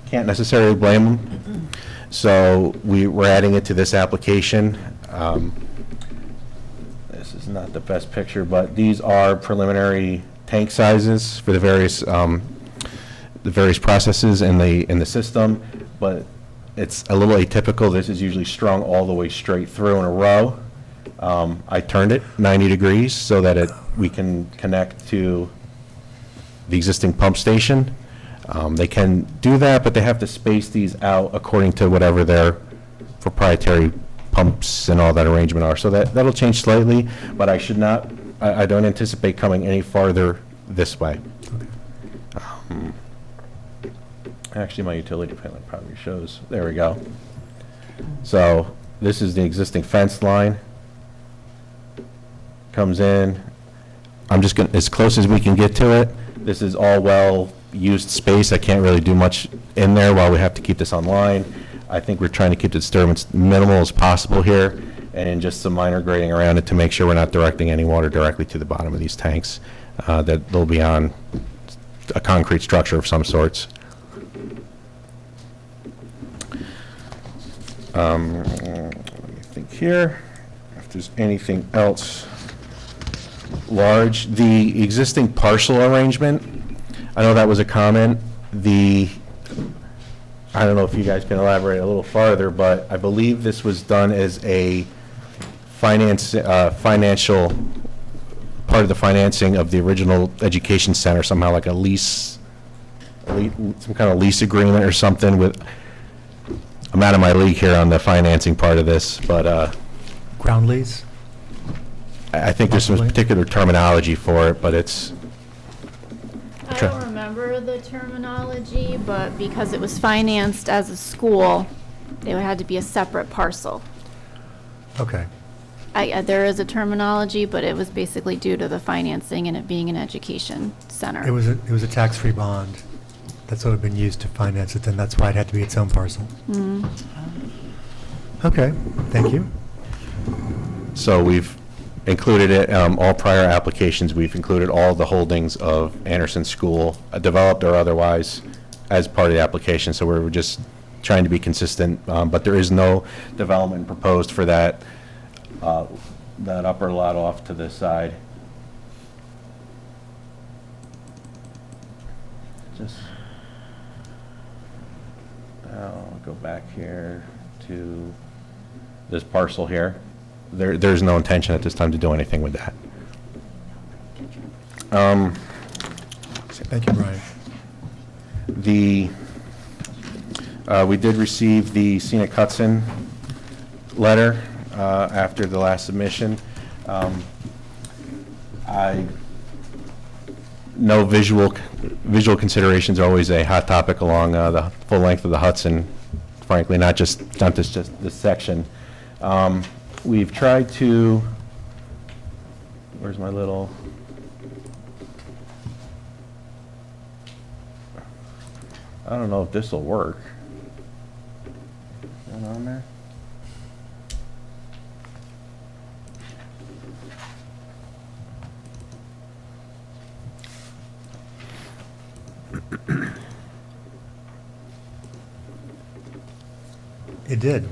can't necessarily blame them. So we're adding it to this application. This is not the best picture, but these are preliminary tank sizes for the various processes in the system, but it's a little atypical. This is usually strung all the way straight through in a row. I turned it 90 degrees so that we can connect to the existing pump station. They can do that, but they have to space these out according to whatever their proprietary pumps and all that arrangement are. So that'll change slightly, but I don't anticipate coming any farther this way. Actually, my utility plan probably shows, there we go. So this is the existing fence line. Comes in. I'm just going to, as close as we can get to it. This is all well-used space. I can't really do much in there while we have to keep this online. I think we're trying to keep the disturbance minimal as possible here, and in just some minor grading around it to make sure we're not directing any water directly to the bottom of these tanks, that they'll be on a concrete structure of some sorts. Let me think here, if there's anything else large. The existing parcel arrangement, I know that was a comment. I don't know if you guys can elaborate a little farther, but I believe this was done as a financial part of the financing of the original education center, somehow like a lease, some kind of lease agreement or something with, I'm out of my league here on the financing part of this, but Ground lease? I think there's some particular terminology for it, but it's... I don't remember the terminology, but because it was financed as a school, it had to be a separate parcel. Okay. There is a terminology, but it was basically due to the financing and it being an education center. It was a tax-free bond. That's what had been used to finance it, and that's why it had to be its own parcel. Mm. Okay, thank you. So we've included it, all prior applications, we've included all the holdings of Anderson School, developed or otherwise, as part of the application. So we're just trying to be consistent, but there is no development proposed for that upper lot off to this side. Just, I'll go back here to this parcel here. There's no intention at this time to do anything with that. Thank you, Brian. We did receive the Scenic Hudson letter after the last submission. I no visual considerations are always a hot topic along the full length of the Hudson, frankly, not just this section. We've tried to, where's my little, I don't know if this will work. Going on there? It did.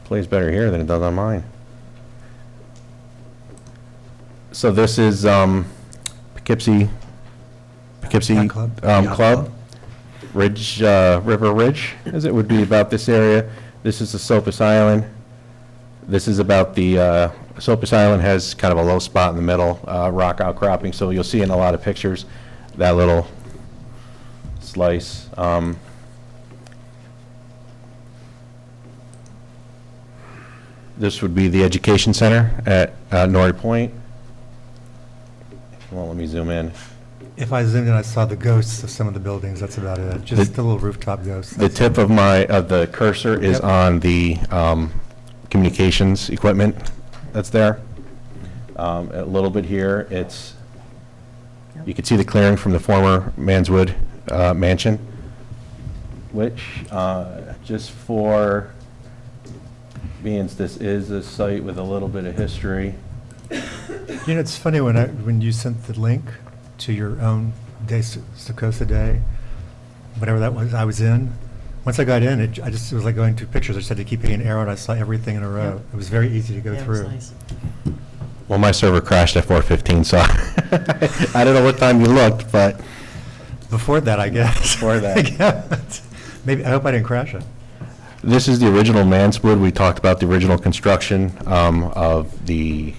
Plays better here than it does on mine. So this is Poughkeepsie Yacht Club. Club. Ridge, River Ridge, as it would be about this area. This is the Sopus Island. This is about the, Sopus Island has kind of a low spot in the middle, rock outcropping, so you'll see in a lot of pictures that little slice. This would be the education center at Norrie Point. Well, let me zoom in. If I zoomed in, I saw the ghosts of some of the buildings. That's about it. Just the little rooftop ghosts. The tip of the cursor is on the communications equipment that's there. A little bit here, you can see the clearing from the former Manswood mansion, which, just for being this is a site with a little bit of history. You know, it's funny when you sent the link to your own Stokosa Day, whatever that was, I was in. Once I got in, it was like going to pictures. I just had to keep hitting an arrow, and I saw everything in a row. It was very easy to go through. It was nice. Well, my server crashed at 4:15, so I don't know what time you looked, but before that, I guess. Before that. Maybe, I hope I didn't crash it. This is the original Manswood. We talked about the original construction of the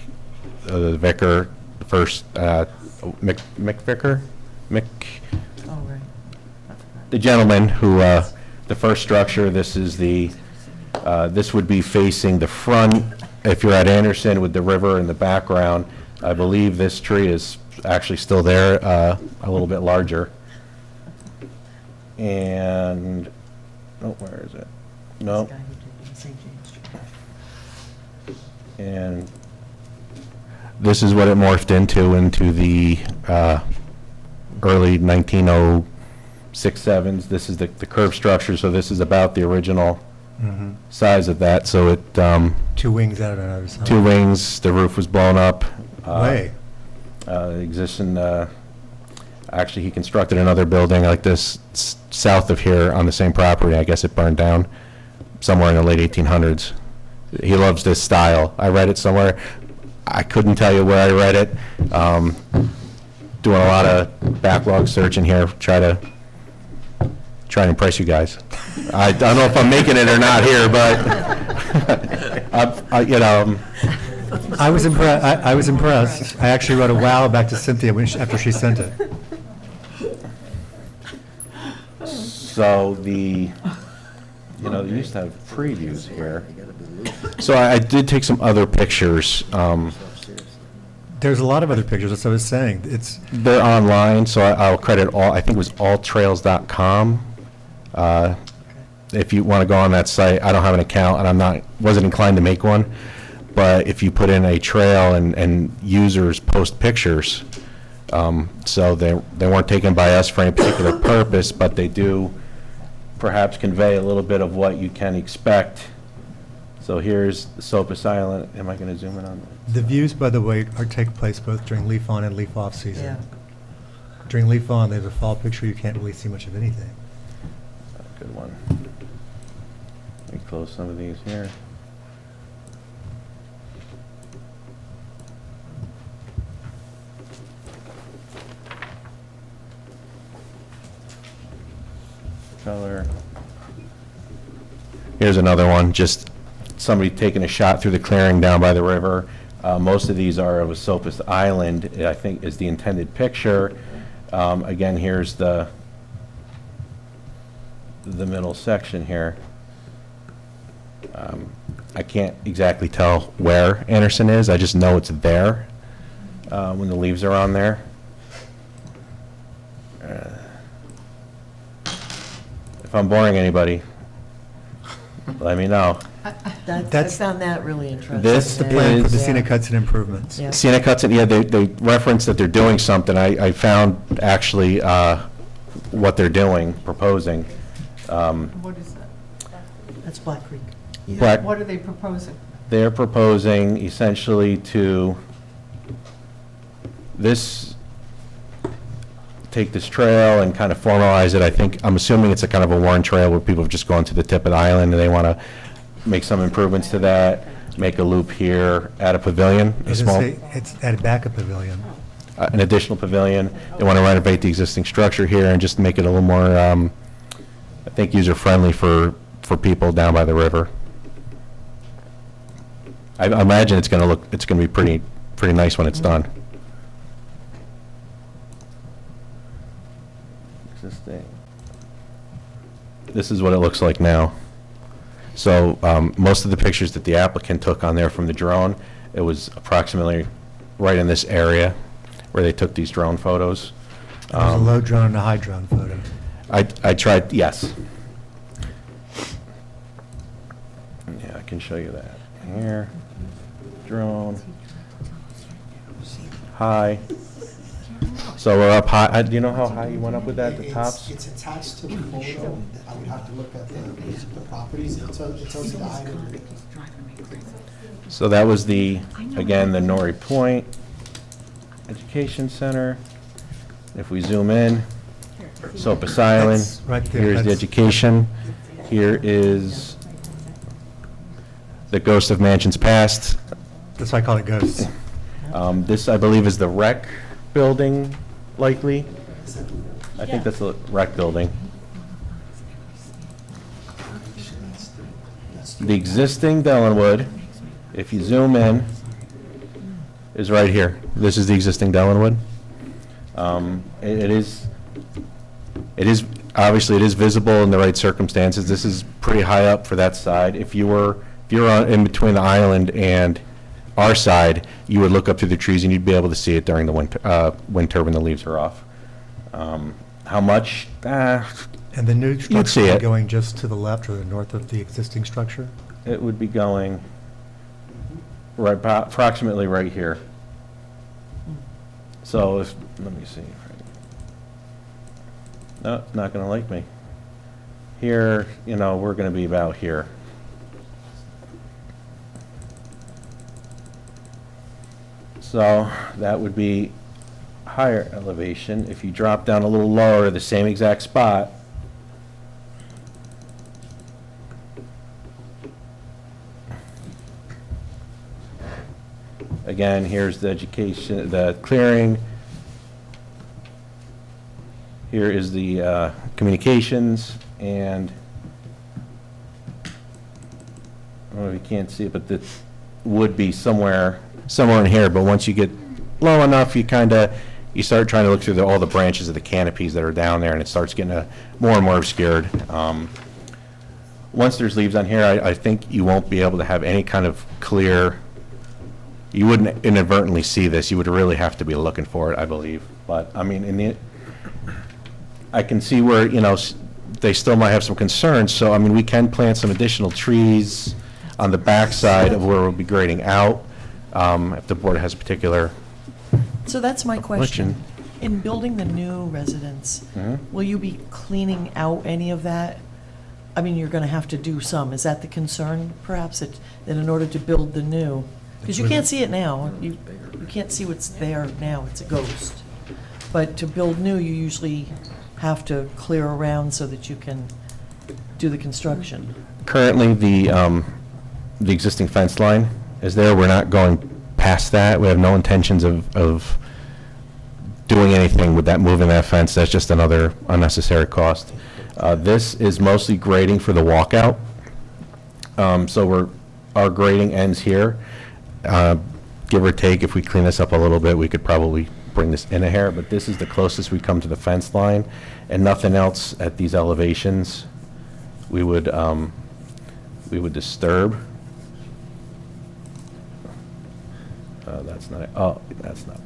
Vicar, the first Mick Vicar? Mick? Oh, right. The gentleman who, the first structure, this is this would be facing the front. If you're at Anderson with the river in the background, I believe this tree is actually still there, a little bit larger. And, oh, where is it? No. And this is what it morphed into the early 1906-07s. This is the curved structure, so this is about the original size of that. So it 2 wings out of another side. 2 wings. The roof was blown up. Way. Existing. Actually, he constructed another building like this south of here on the same property. I guess it burned down somewhere in the late 1800s. He loves this style. I read it somewhere. I couldn't tell you where I read it. Doing a lot of backlog searching here, try to impress you guys. I don't know if I'm making it or not here, but you know. I was impressed. I was impressed. I actually wrote a wow back to Cynthia after she sent it. So they used to have previews here. So I did take some other pictures. There's a lot of other pictures, as I was saying. They're online, so I'll credit I think it was alltrails.com. If you want to go on that site, I don't have an account, and wasn't inclined to make one. But if you put in a trail and users post pictures, so they weren't taken by us for any particular purpose, but they do perhaps convey a little bit of what you can expect. So here's the Sopus Island. Am I going to zoom in on that? The views, by the way, take place both during leaf on and leaf off season. Yeah. During leaf on, they have a fall picture. You can't really see much of anything. Good one. Let me close some of these here. Color. Here's another one, just somebody taking a shot through the clearing down by the river. Most of these are of a Sopus Island, I think is the intended picture. Again, here's the middle section here. I can't exactly tell where Anderson is, I just know it's there. when the leaves are on there. If I'm boring anybody, let me know. I That's- found that really interesting. This The plan for the is- scenic Hudson improvements. Yeah. Scenic Hudson, yeah, they reference that they're doing something. I found actually what they're doing, proposing. What is that? That's Black Creek. Black- What are they proposing? They're proposing essentially to take this trail and kind of formalize it. I'm assuming it's a kind of a worn trail where people have just gone to the tip of the island and they want to make some improvements to that, make a loop here, add a pavilion, a It's small, it's added back a pavilion. an additional pavilion. They want to renovate the existing structure here and just make it a little more, I think, user-friendly for people down by the river. I imagine it's going to be pretty nice when it's done. Existing. This is what it looks like now. So most of the pictures that the applicant took on there from the drone, it was approximately right in this area where they took these drone photos. There's a low drone and a high drone photo. I tried, yes. Yeah, I can show you that. Here, drone, high. So we're up high. Do you know how high you went up with that, the tops? It's attached to the photo. I would have to look at the properties. It tells you the height of it. So that was again, the Norrie Point Education Center. If we zoom in, Sopas Island, That's right there. here's the That's- education. Here is the Ghost of Mansions Past. That's why I call it ghosts. This, I believe, is the rec building, likely. I think that's the rec building. The existing Dellenwood, if you zoom in, is right here. This is the existing Dellenwood. Obviously, it is visible in the right circumstances. This is pretty high up for that side. If you're in between the island and our side, you would look up through the trees and you'd be able to see it during the winter when the leaves are off. How much? And the new You'd structure see is it. going just to the left or the north of the existing structure? It would be going approximately right here. So let me see. No, it's not going to like me. Here, we're going to be about here. So that would be higher elevation. If you drop down a little lower, the same exact spot, again, here's the education, the clearing. Here is the communications, and I don't know if you can't see it, but that would be somewhere in here. But once you get low enough, you start trying to look through all the branches of the canopies that are down there, and it starts getting more and more obscured. Once there's leaves on here, I think you won't be able to have any kind of clear. You wouldn't inadvertently see this. You would really have to be looking for it, I believe. But I mean, I can see where they still might have some concerns. So I mean, we can plant some additional trees on the backside of where we'll be grading out. If the board has a particular. So that's my question. Question. In building the new residence, will you be cleaning out any of that? I mean, you're going to have to do some. Is that the concern, perhaps, that in order to build the new? Because you can't see it now. You can't see what's there now. It's a ghost. But to build new, you usually have to clear around so that you can do the construction. Currently, the existing fence line is there. We're not going past that. We have no intentions of doing anything with that, moving that fence. That's just another unnecessary cost. This is mostly grading for the walkout. So our grading ends here. Give or take, if we clean this up a little bit, we could probably bring this in a hair, but this is the closest we come to the fence line, and nothing else at these elevations we would disturb. That's not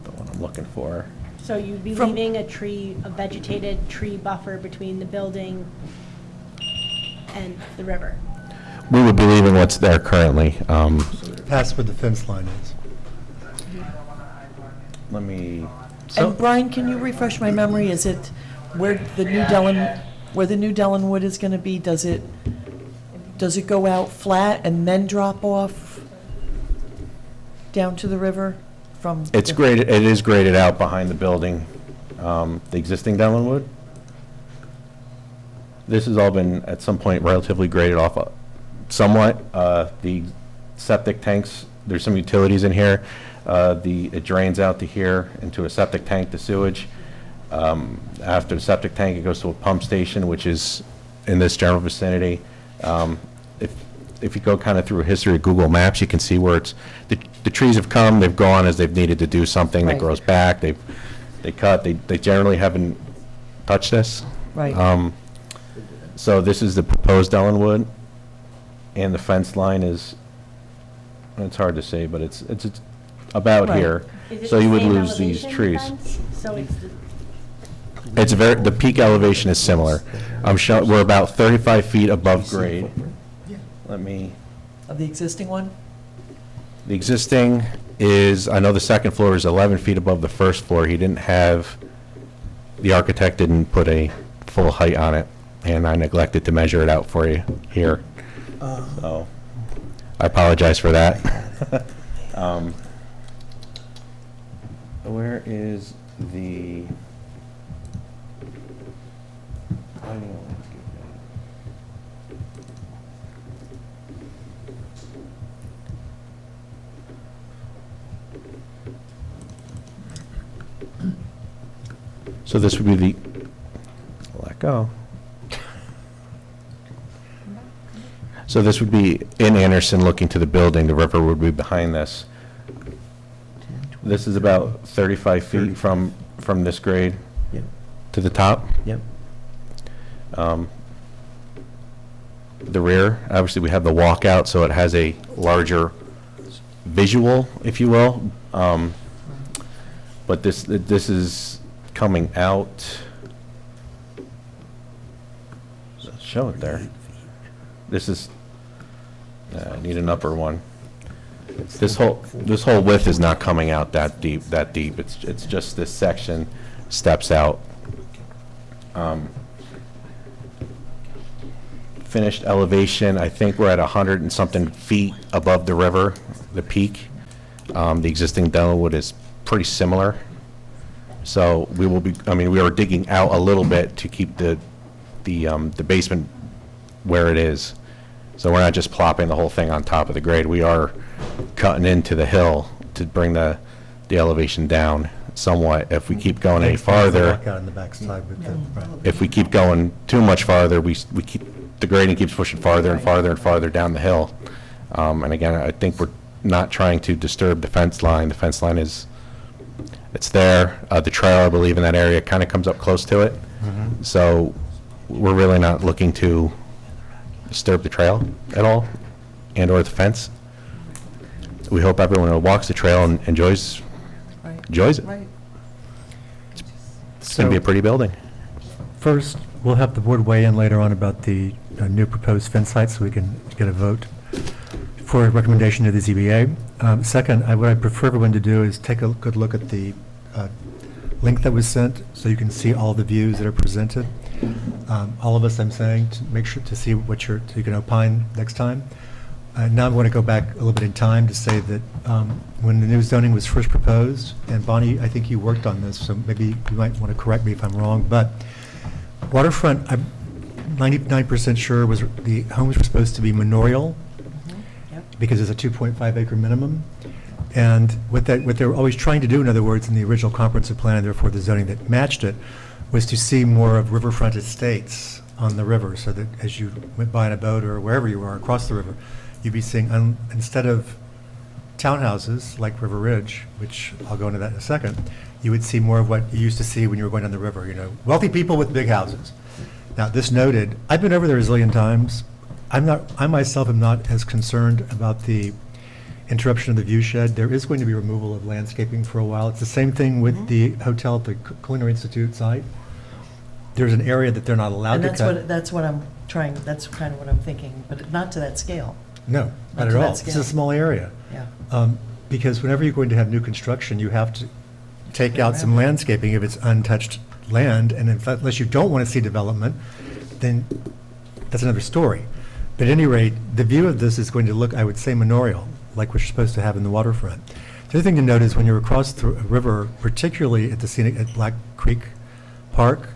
the one I'm looking for. So you'd be From- leaving a vegetated tree buffer between the building and the river? We would be leaving what's there currently. Past where the fence line is. Let me, And Brian, can you refresh my memory? Is it where the new Dellen Wood is going to be? Does it go out flat and then drop off down to the river from? it's graded, it is graded out behind the building, the existing Dellenwood. This has all been, at some point, relatively graded off somewhat. The septic tanks, there's some utilities in here. It drains out to here into a septic tank, the sewage. After the septic tank, it goes to a pump station, which is in this general vicinity. If you go kind of through a history of Google Maps, you can see where the trees have come, they've gone as they've needed to do something that Right. grows back. They cut, they generally haven't touched this. Right. So this is the proposed Ellenwood, and the fence line is, it's hard to say, but it's about Right. here. Is it So the you would same lose these elevation trees. fence? So it's the The peak elevation is similar. We're about 35 feet above grade. Let me, Of the existing one? the existing is, I know the second floor is 11 feet above the first floor. The architect didn't put a full height on it, and I neglected to measure it out for you here. So, I apologize for that. Where is the? So this would be the, let go. So this would be in Anderson looking to the building, the river would be behind this. This is about 35 feet from this grade Yep. to the top. Yep. The rear, obviously we have the walkout, so it has a larger visual, if you will. But this is coming out. Show it there. This is, I need an upper one. This whole width is not coming out that deep. It's just this section steps out. Finished elevation, I think we're at 100 and something feet above the river, the peak. The existing Dellenwood is pretty similar. So we will be, we are digging out a little bit to keep the basement where it is. So we're not just plopping the whole thing on top of the grade. We are cutting into the hill to bring the elevation down somewhat. If we keep going any farther, Walk out on the backside with the, right. if we keep going too much farther, the grading keeps pushing farther and farther and farther down the hill. And again, I think we're not trying to disturb the fence line. The fence line it's there. The trail, I believe, in that area kind of comes up close to it. So we're really not looking to disturb the trail at all, and/or the fence. We hope everyone who walks the trail and enjoys it. Right. It's going to be a pretty building. First, we'll have the board weigh in later on about the new proposed fence site, so we can get a vote for a recommendation to the ZBA. Second, what I prefer everyone to do is take a good look at the link that was sent, so you can see all the views that are presented. All of us, I'm saying, to make sure to see so you can opine next time. Now I want to go back a little bit in time to say that when the new zoning was first proposed, and Bonnie, I think you worked on this, so maybe you might want to correct me if I'm wrong, but waterfront, I'm 99% sure the homes were supposed to be manorial, because it's a 2.5 acre minimum. And what they were always trying to do, in other words, in the original comprehensive plan, and therefore the zoning that matched it, was to see more of riverfront estates on the river, so that as you went by in a boat or wherever you are across the river, you'd be seeing, instead of townhouses like River Ridge, which I'll go into that in a second, you would see more of what you used to see when you were going down the river, wealthy people with big houses. Now, this noted, I've been over there a zillion times. I myself am not as concerned about the interruption of the view shed, there is going to be removal of landscaping for a while. It's the same thing with the hotel at the Culinary Institute site. There's an area that they're not allowed And to cut. that's what I'm trying, that's kind of what I'm thinking, but not to that scale. No, Not not at to that all. It's scale. a small area. Yeah. Because whenever you're going to have new construction, you have to take out some landscaping if it's untouched land, and unless you don't want to see development, then that's another story. But at any rate, the view of this is going to look, I would say, manorial, like what you're supposed to have in the waterfront. The other thing to note is when you're across the river, particularly at the scenic, at Black Creek Park,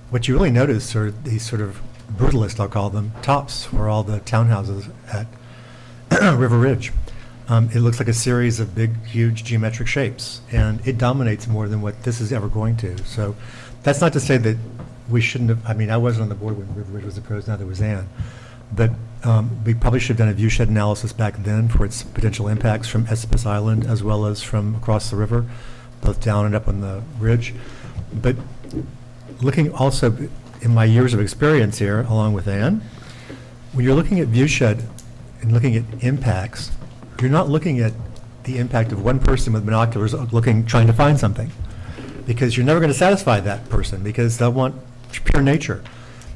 what you really notice are these sort of brutalist, I'll call them, tops for all the townhouses at River Ridge. It looks like a series of big, huge geometric shapes, and it dominates more than what this is ever going to. So that's not to say that we shouldn't have, I mean, I wasn't on the board when River Ridge was proposed, now there was Ann. But we probably should have done a view shed analysis back then for its potential impacts from Esopus Island as well as from across the river, both down and up on the ridge. But looking also, in my years of experience here, along with Ann, when you're looking at view shed and looking at impacts, you're not looking at the impact of one person with binoculars looking, trying to find something, because you're never going to satisfy that person, because they'll want pure nature.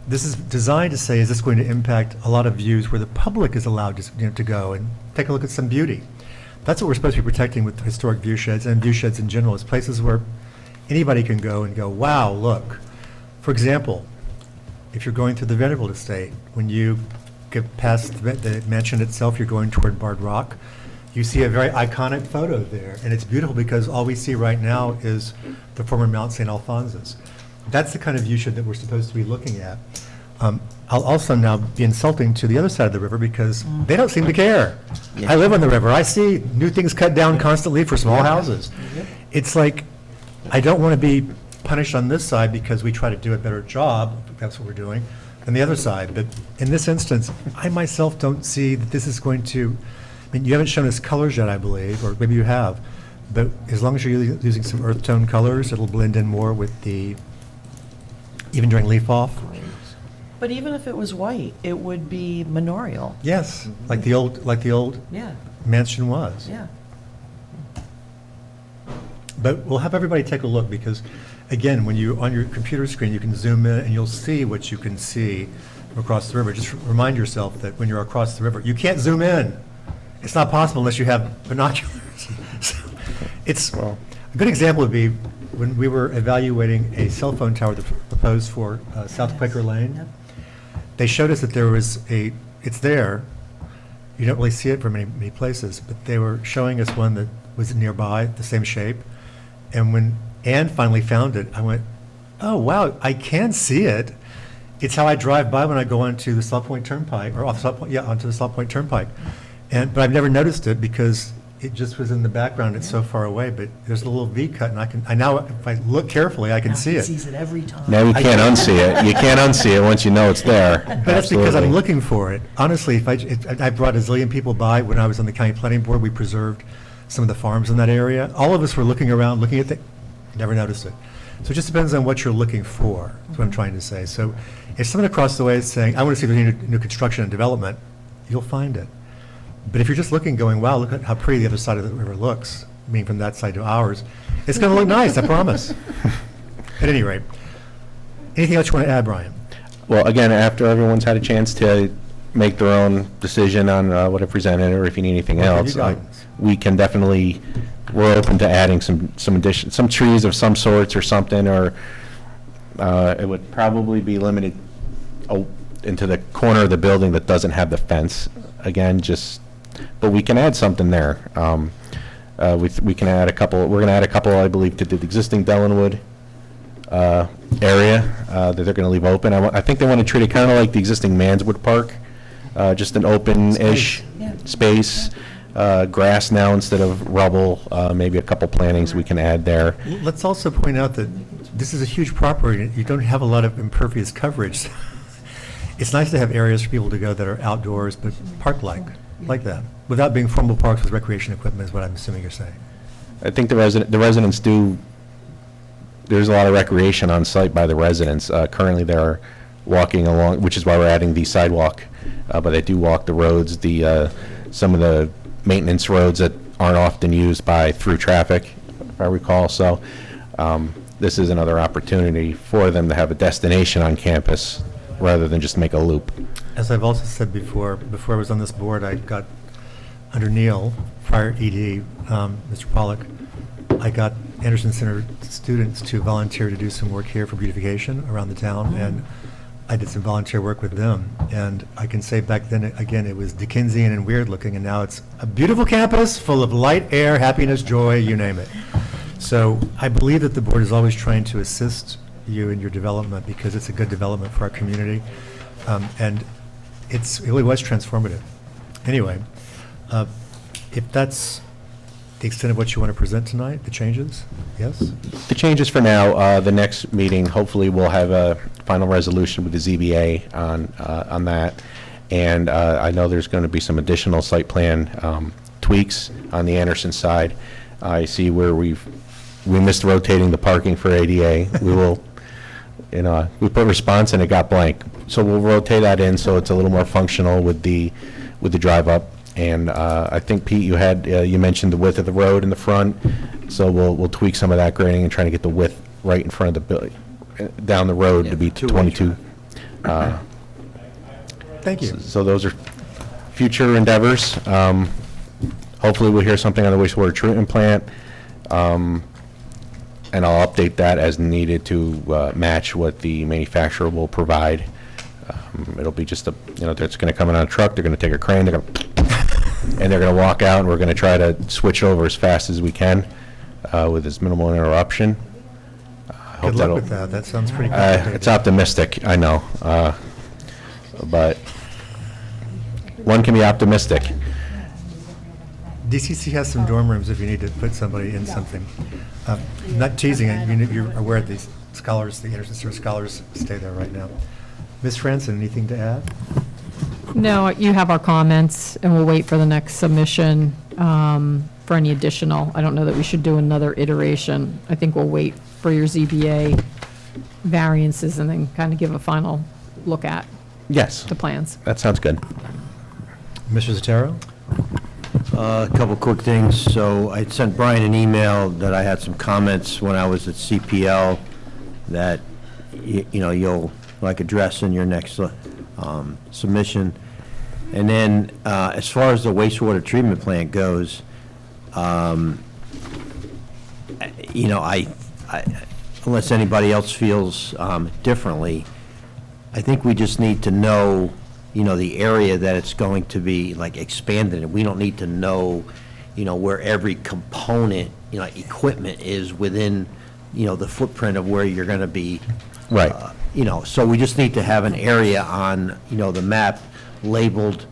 This is designed to say, is this going to impact a lot of views where the public is allowed to, to go and take a look at some beauty? That's what we're supposed to be protecting with historic view sheds and view sheds in general, is places where anybody can go and go, wow, look. For example, if you're going through the Vanderbilt estate, when you get past the mansion itself, you're going toward Bard Rock, you see a very iconic photo there, and it's beautiful because all we see right now is the former Mount St. Alphonsus. That's the kind of view shed that we're supposed to be looking at. I'll also now be insulting to the other side of the river because they don't seem to care. I live on the river. I see new things cut down constantly for small houses. It's like, I don't want to be punished on this side because we try to do a better job, if that's what we're doing, than the other side. But in this instance, I myself don't see that this is going to, I mean, you haven't shown us colors yet, I believe, or maybe you have, but as long as you're using some earth tone colors, it'll blend in more with the, even during leaf off. But even if it was white, it would be manorial. Yes, like the old Yeah, mansion was. yeah. But we'll have everybody take a look because, again, when you, on your computer screen, you can zoom in and you'll see what you can see from across the river. Just remind yourself that when you're across the river, you can't zoom in. It's not possible unless you have binoculars. So it's, a good example would be when we were evaluating a cell phone tower that proposed for South Quaker Lane. Yep. They showed us that there was it's there. You don't really see it from many places, but they were showing us one that was nearby, the same shape. And when Ann finally found it, I went, oh, wow, I can see it. It's how I drive by when I go onto the Salt Point Turnpike, or off Salt Point, onto the Salt Point Turnpike. But I've never noticed it because it just was in the background. It's so far away, but there's a little V cut, and I now, if I look carefully, I can Now see he it. sees it every time. Now you can't unsee it. You can't unsee it once you know it's there. But that's because I'm Absolutely. looking for it. Honestly, I brought a zillion people by when I was on the county planning board. We preserved some of the farms in that area. All of us were looking around, looking at never noticed it. So it just depends on what you're looking for, is what I'm trying to say. So if someone across the way is saying, I want to see if there's any new construction and development, you'll find it. But if you're just looking, going, wow, look at how pretty the other side of the river looks, I mean, from that side to ours, it's going to look nice, I promise. At any rate, anything else you want to add, Brian? Well, again, after everyone's had a chance to make their own decision on what I presented, or if you need anything I'll give else, you guidance. we can definitely, we're open to adding some addition, some trees of some sorts or something, or it would probably be limited into the corner of the building that doesn't have the fence. Again, but we can add something there. We can add a couple, we're going to add a couple, I believe, to the existing Dellenwood area that they're going to leave open. I think they want to treat it kind of like the existing Manswood Park, just an open-ish space, grass now instead of rubble, maybe a couple plantings we can add there. Let's also point out that this is a huge property. You don't have a lot of impervious coverage. It's nice to have areas for people to go that are outdoors, but park-like that, without being formal parks with recreation equipment is what I'm assuming you're saying. I think the residents do, there's a lot of recreation on site by the residents. Currently, they're walking along, which is why we're adding the sidewalk, but they do walk the roads. Some of the maintenance roads that aren't often used by through traffic, if I recall. So this is another opportunity for them to have a destination on campus rather than just make a loop. As I've also said before I was on this board, I got, under Neil, prior ED, Mr. Pollack, I got Anderson Center students to volunteer to do some work here for beautification around the town, and I did some volunteer work with them. And I can say back then, again, it was Dickensian and weird looking, and now it's a beautiful campus full of light, air, happiness, joy, you name it. So I believe that the board is always trying to assist you in your development because it's a good development for our community. And it really was transformative. Anyway, if that's the extent of what you want to present tonight, the changes, yes? The changes for now, the next meeting, hopefully we'll have a final resolution with the ZBA on that. And I know there's going to be some additional site plan tweaks on the Anderson side. I see where we missed rotating the parking for ADA. We will, we put response and it got blank. So we'll rotate that in so it's a little more functional with the drive up. And I think, Pete, you mentioned the width of the road in the front, so we'll tweak some of that grading and try to get the width right in front of the building, down the road to be 22. Thank you. So those are future endeavors. Hopefully we'll hear something on the wastewater treatment plant, and I'll update that as needed to match what the manufacturer will provide. It'll be just it's going to come in on a truck, they're going to take a crane, and they're going to walk out, and we're going to try to switch over as fast as we can with as minimal interruption. Good luck with that. That sounds pretty complicated. It's optimistic, I know, but one can be optimistic. DCC has some dorm rooms if you need to put somebody in something. Not teasing it, you're aware of these scholars, the Anderson Center scholars stay there right now. Ms. Franson, anything to add? No, you have our comments, and we'll wait for the next submission for any additional. I don't know that we should do another iteration. I think we'll wait for your ZBA variances and then kind of give a final look at the plans. That sounds good. Mr. Zotero? A couple quick things. So I sent Brian an email that I had some comments when I was at CPL that, you'll address in your next submission. And then as far as the wastewater treatment plant goes, unless anybody else feels differently, I think we just need to know, the area that it's going to be expanded. And we don't need to know, where every component, equipment is within, the footprint of where you're going to be. Right. So we just need to have an area on, the map labeled,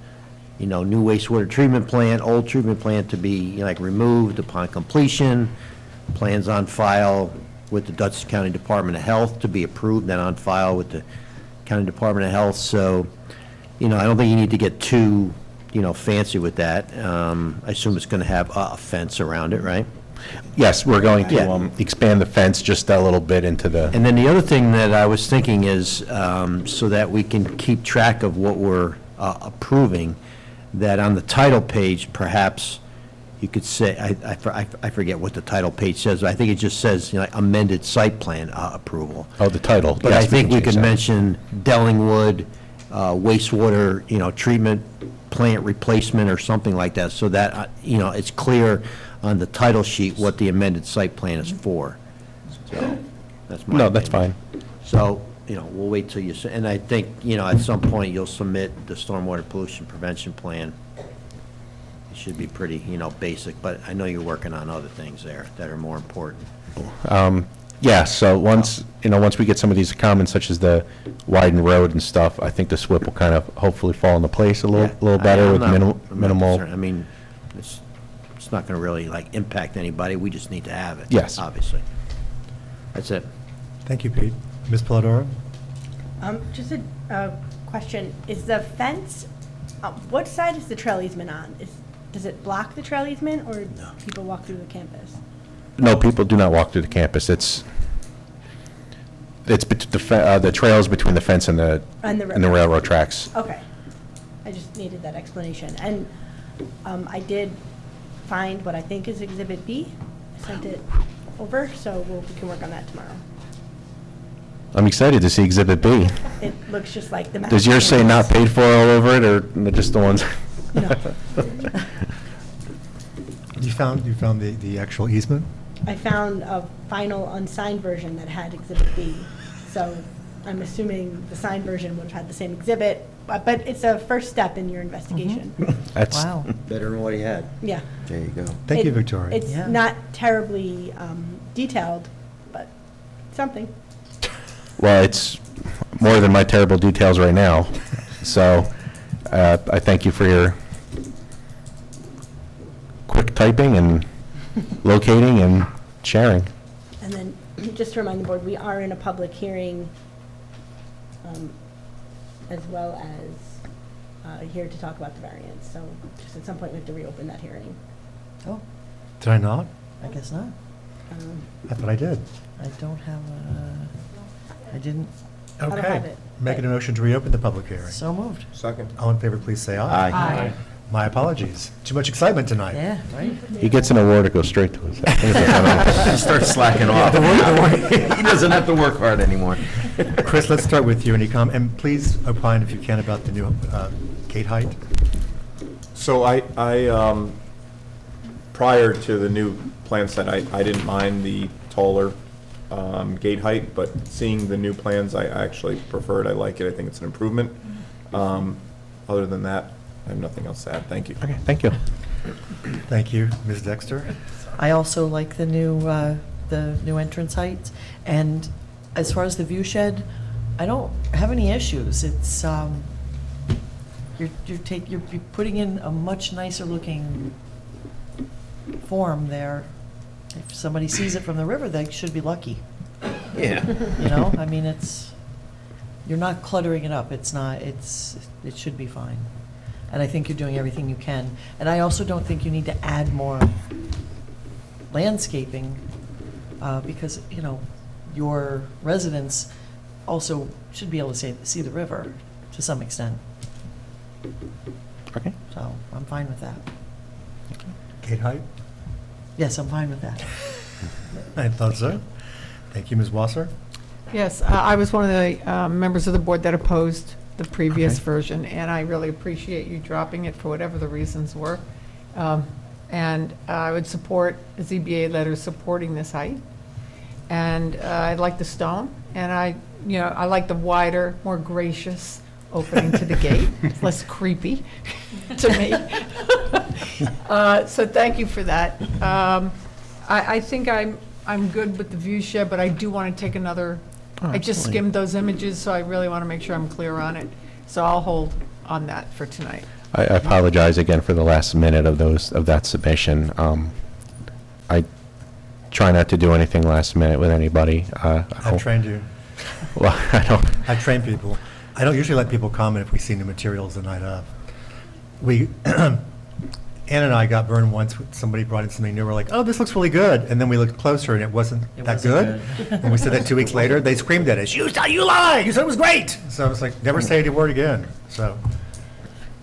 new wastewater treatment plant, old treatment plant to be, removed upon completion, plans on file with the Dutchess County Department of Health to be approved, then on file with the County Department of Health. So, I don't think you need to get too, fancy with that. I assume it's going to have a fence around it, right? Yes, we're going to expand the fence just a little bit into the... And then the other thing that I was thinking is, so that we can keep track of what we're approving, that on the title page, perhaps you could say, I forget what the title page says, but I think it just says, amended site plan approval. Oh, the title. But Yes, I think we can change could that. mention Dellingwood, wastewater, treatment plant replacement or something like that, so that, it's clear on the title sheet what the amended site plan is for. So, that's my No, that's opinion. fine. So, we'll wait till you, and I think, at some point, you'll submit the stormwater pollution prevention plan. It should be pretty, basic, but I know you're working on other things there that are more important. Yeah, so once we get some of these comments, such as the widened road and stuff, I think the SWIP will kind of hopefully fall into place a little better with I'm not minimal. concerned. I mean, it's not going to really, impact anybody. We just need to have it. Yes. Obviously. That's it. Thank you, Pete. Ms. Polidoro? Just a question. Is the fence, what side is the trail easement on? Does it block the trail easement, or do people walk through the campus? No, people do not walk through the campus. It's the trails between the fence and the And the railroad tracks. Okay. I just needed that explanation. And I did find what I think is Exhibit B. I sent it over, so we can work on that tomorrow. I'm excited to see Exhibit B. It looks just like the map. Does yours say not paid for all over it, or just the ones? You found the actual easement? I found a final unsigned version that had Exhibit B, so I'm assuming the signed version would have had the same exhibit, but it's a first step in your investigation. That's Wow. Better than what he had. Yeah. There you go. Thank you, It- Victoria. It's Yeah. not terribly detailed, but something. Well, it's more than my terrible details right now. So I thank you for your quick typing and locating and sharing. And then, just to remind the board, we are in a public hearing as well as here to talk about the variance. So just at some point, we have to reopen that hearing. Oh, Did I not? I guess not. I thought I did. I don't have I didn't. don't have Okay. it, Making a motion to reopen the public hearing. So moved. Second. All in favor, please say aye. Aye. My apologies. Too much excitement tonight. Yeah, right? He gets an award, it goes straight to us. He starts slacking off. He doesn't have to work hard anymore. Chris, let's start with you. And please opine, if you can, about the new gate height. So prior to the new plan set, I didn't mind the taller gate height, but seeing the new plans, I actually prefer it. I like it. I think it's an improvement. Other than that, I have nothing else to add. Thank you. Okay, thank you. Thank you, Ms. Dexter. I also like the new entrance heights. And as far as the view shed, I don't have any issues. It's, you're putting in a much nicer looking form there. If somebody sees it from the river, they should be lucky. Yeah. You know, I mean, you're not cluttering it up. It should be fine. And I think you're doing everything you can. And I also don't think you need to add more landscaping, because, you know, your residents also should be able to see the river to some extent. Okay. So I'm fine with that. Gate height? Yes, I'm fine with that. I thought so. Thank you, Ms. Wasser. Yes, I was one of the members of the board that opposed the previous Okay. version, and I really appreciate you dropping it for whatever the reasons were. And I would support a ZBA letter supporting this height. And I like the stone, and I like the wider, more gracious opening to the gate. It's less creepy to me. So thank you for that. I think I'm good with the view shed, but I do want to take another, I just absolutely. skimmed those images, so I really want to make sure I'm clear on it. So I'll hold on that for tonight. I apologize again for the last minute of that submission. I try not to do anything last minute with anybody. I've trained you. Well, I don't. I've trained people. I don't usually let people comment if we see new materials the night of. Ann and I got burned once. Somebody brought in something new. We're like, oh, this looks really good. And then we looked closer, and it wasn't that good. And we said that 2 weeks later. They screamed at us, you lied! You said it was great! So I was like, never say a word again. So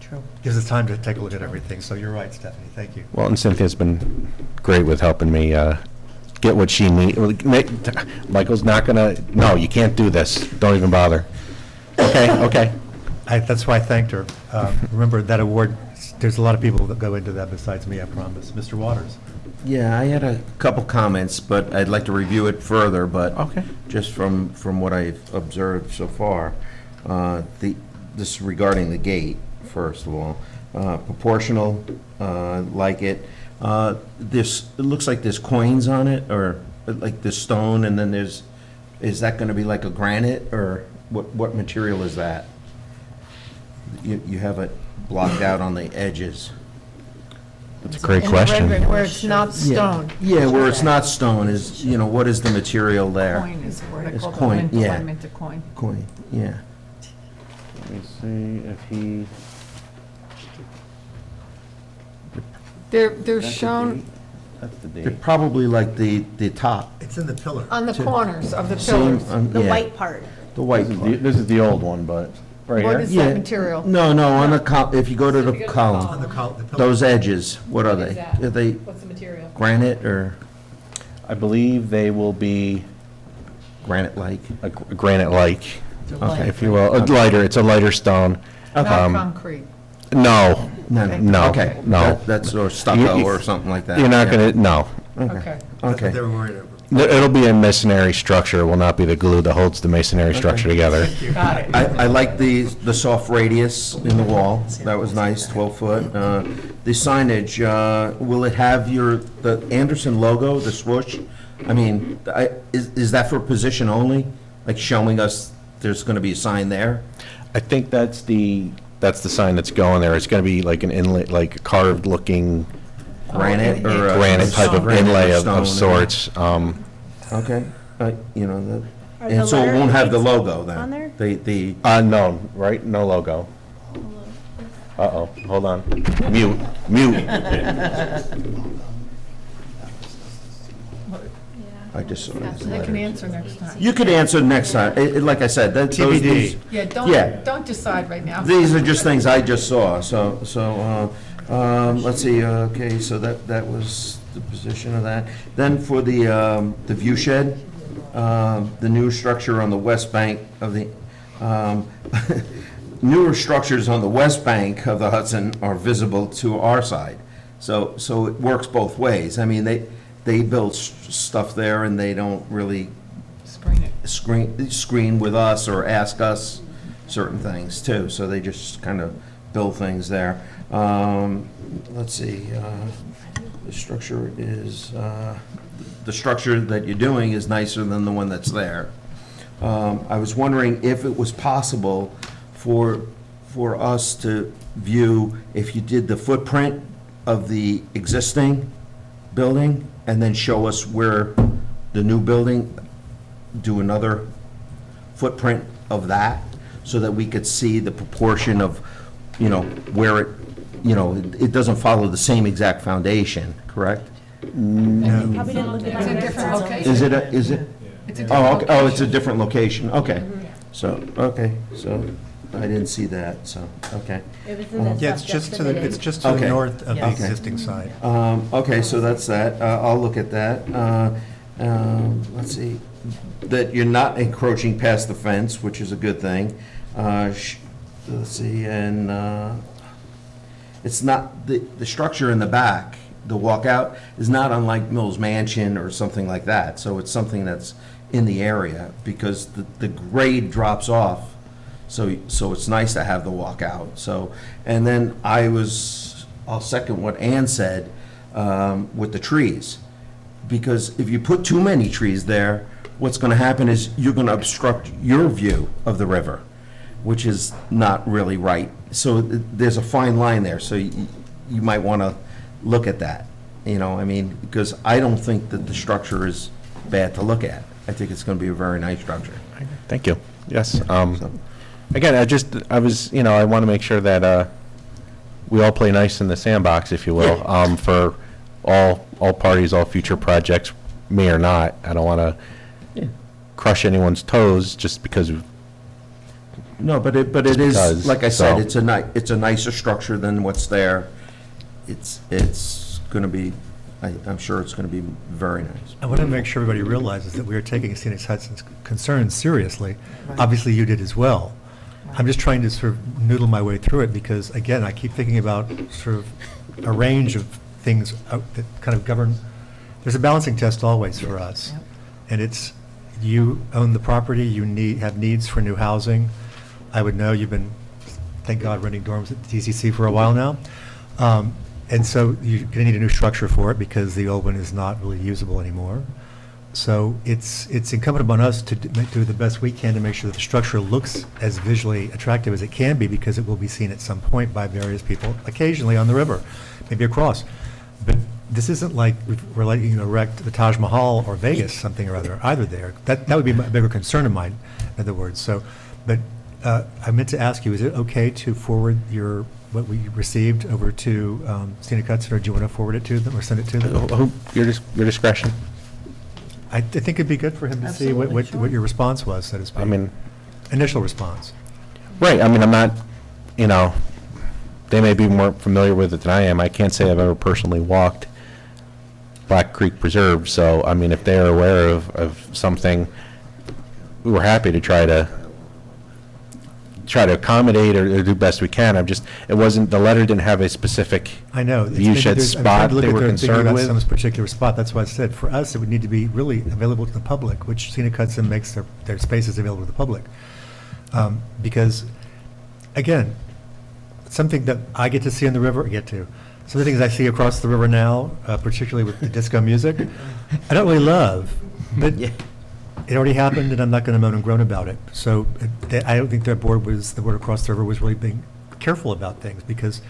True. gives us time to take a look at everything. So you're right, Stephanie. Thank you. Well, and Cynthia's been great with helping me get what she needs. Michael's not gonna, no, you can't do this. Don't even bother. Okay. That's why I thanked her. Remember, that award, there's a lot of people that go into that besides me, I promise. Mr. Waters. Yeah, I had a couple comments, but I'd like to review it further, but Okay. just from what I've observed so far. This regarding the gate, first of all. Proportional, like it. It looks like there's coins on it, or like this stone, and then is that gonna be like a granite, or what material is that? You have it blocked out on the edges. That's a great In the question. rendering where it's not stone. Yeah, where it's not stone is, what is the material there? Coin is what I It's call the coin, mint, yeah. mint to coin. Coin, yeah. Let me see if he. They're shown That's the They're date. probably like the top. It's in the pillar. on the corners of the Same, pillars. The yeah, white part. The white part. This is the old one, but Right What here? is Yeah. that material? No, on the if you go to the column, On the pillars. those edges, what are they? that? Are they What's the material? granite or I believe they will be granite-like? a granite-like, Okay. if you will, it's a lighter stone. Not Um, concrete. No, no, Okay, no. that's or stucco or something like that. You're not Yeah. gonna, no. Okay. Okay. They were worried over. It'll be a masonry structure, it will not be the glue that holds the masonry structure together. Got it. I like the soft radius in the wall. That was nice, 12 foot. The signage, will it have the Anderson logo, the swoosh? I mean, is that for position only? Like showing us there's going to be a sign there? I think that's the sign that's going there. It's gonna be like an inlet, like carved looking Granite or? granite type of granite or inlay stone of sorts. Okay, you know, Are and the so it won't have the letterings logo then? on there? The, No, right? No logo. Uh-oh, hold on. Mute. I just saw it. I can answer next time. You could answer next time. Like I said, those. TBD. Yeah, Yeah. don't decide right now. These are just things I just saw, so, let's see, okay, so that was the position of that. Then for the view shed, the new structure on the west bank of the, newer structures on the west bank of the Hudson are visible to our side. So it works both ways. I mean, they build stuff there and they don't really Screen it. screen with us or ask us certain things too, so they just kind of build things there. Let's see, the structure is, the structure that you're doing is nicer than the one that's there. I was wondering if it was possible for us to view, if you did the footprint of the existing building and then show us where the new building, do another footprint of that, so that we could see the proportion of, where it doesn't follow the same exact foundation, correct? Probably didn't look at It's a it. different location. Is it? It's a different Oh, okay. Oh, it's a location. different location, okay. So, I didn't see that, so, okay. It was in the Yeah, it's stuff just to the, submitted. it's just to the Okay. north of the Yes. existing side. Okay, so that's that. I'll look at that. Let's see, that you're not encroaching past the fence, which is a good thing. Let's see, and it's not, the structure in the back, the walkout, is not unlike Mills Mansion or something like that. So it's something that's in the area, because the grade drops off, so it's nice to have the walkout. So, and then I'll second what Ann said with the trees. Because if you put too many trees there, what's going to happen is you're going to obstruct your view of the river, which is not really right. So there's a fine line there, so you might want to look at that, because I don't think that the structure is bad to look at. I think it's going to be a very nice structure. Thank you. Yes. Again, I want to make sure that we all play nice in the sandbox, if you will, for all parties, all future projects, me or not. I don't want to crush anyone's toes just because of. No, but it Just is, because, like I said, so. it's a nicer structure than what's there. It's going to be, I'm sure it's going to be very nice. I want to make sure everybody realizes that we are taking Scenic Hudson's concerns seriously. Obviously, you did as well. I'm just trying to sort of noodle my way through it, because, again, I keep thinking about sort of a range of things that kind of govern, there's a balancing test always for us. And it's, you own the property, you have needs for new housing. I would know, you've been, thank God, renting dorms at the TCC for a while now. And so you're going to need a new structure for it, because the old one is not really usable anymore. So it's incumbent upon us to do the best we can to make sure that the structure looks as visually attractive as it can be, because it will be seen at some point by various people, occasionally on the river, maybe across. But this isn't like we're letting you erect the Taj Mahal or Vegas, something or other, either there. That would be a bigger concern of mine, in other words. So, but I meant to ask you, is it okay to forward what we received over to Scenic Hudson, or do you want to forward it to them or send it to them? Your discretion. I think it'd be good for him to see Absolutely, what your response was, so to speak. I mean, Initial response. Right, I mean, I'm not, you know, they may be more familiar with it than I am. I can't say I've ever personally walked Black Creek Preserve, so, I mean, if they're aware of something, we're happy to try to accommodate or do best we can. It wasn't, the letter didn't have a specific I know. view shed spot they were concerned with. Some particular spot, that's why I said, for us, it would need to be really available to the public, which Scenic Hudson makes their spaces available to the public. Because, again, something that I get to see on the river, some of the things I see across the river now, particularly with the disco music, I don't really love, but it already happened, and I'm not going to moan and groan about it. So I don't think the board across the river was really being careful about things, because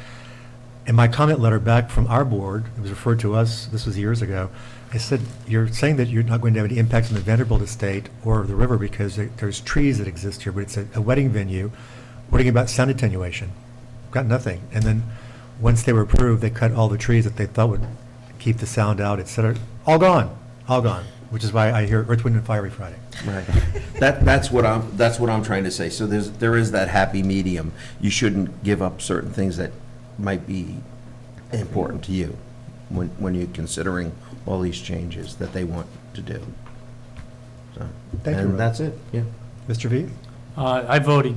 in my comment letter back from our board, it was referred to us, this was years ago, I said, you're saying that you're not going to have any impacts on the Vanderbilt estate or the river because there's trees that exist here, but it's a wedding venue. What are you about sound attenuation? Got nothing. And then once they were approved, they cut all the trees that they thought would keep the sound out, et cetera. All gone, which is why I hear Earth, Wind, and Fire every Friday. Right. That's what I'm trying to say. So there is that happy medium. You shouldn't give up certain things that might be important to you when you're considering all these changes that they want to do. So, Thank you, and Rob. that's it. Yeah. Mr. V? I voted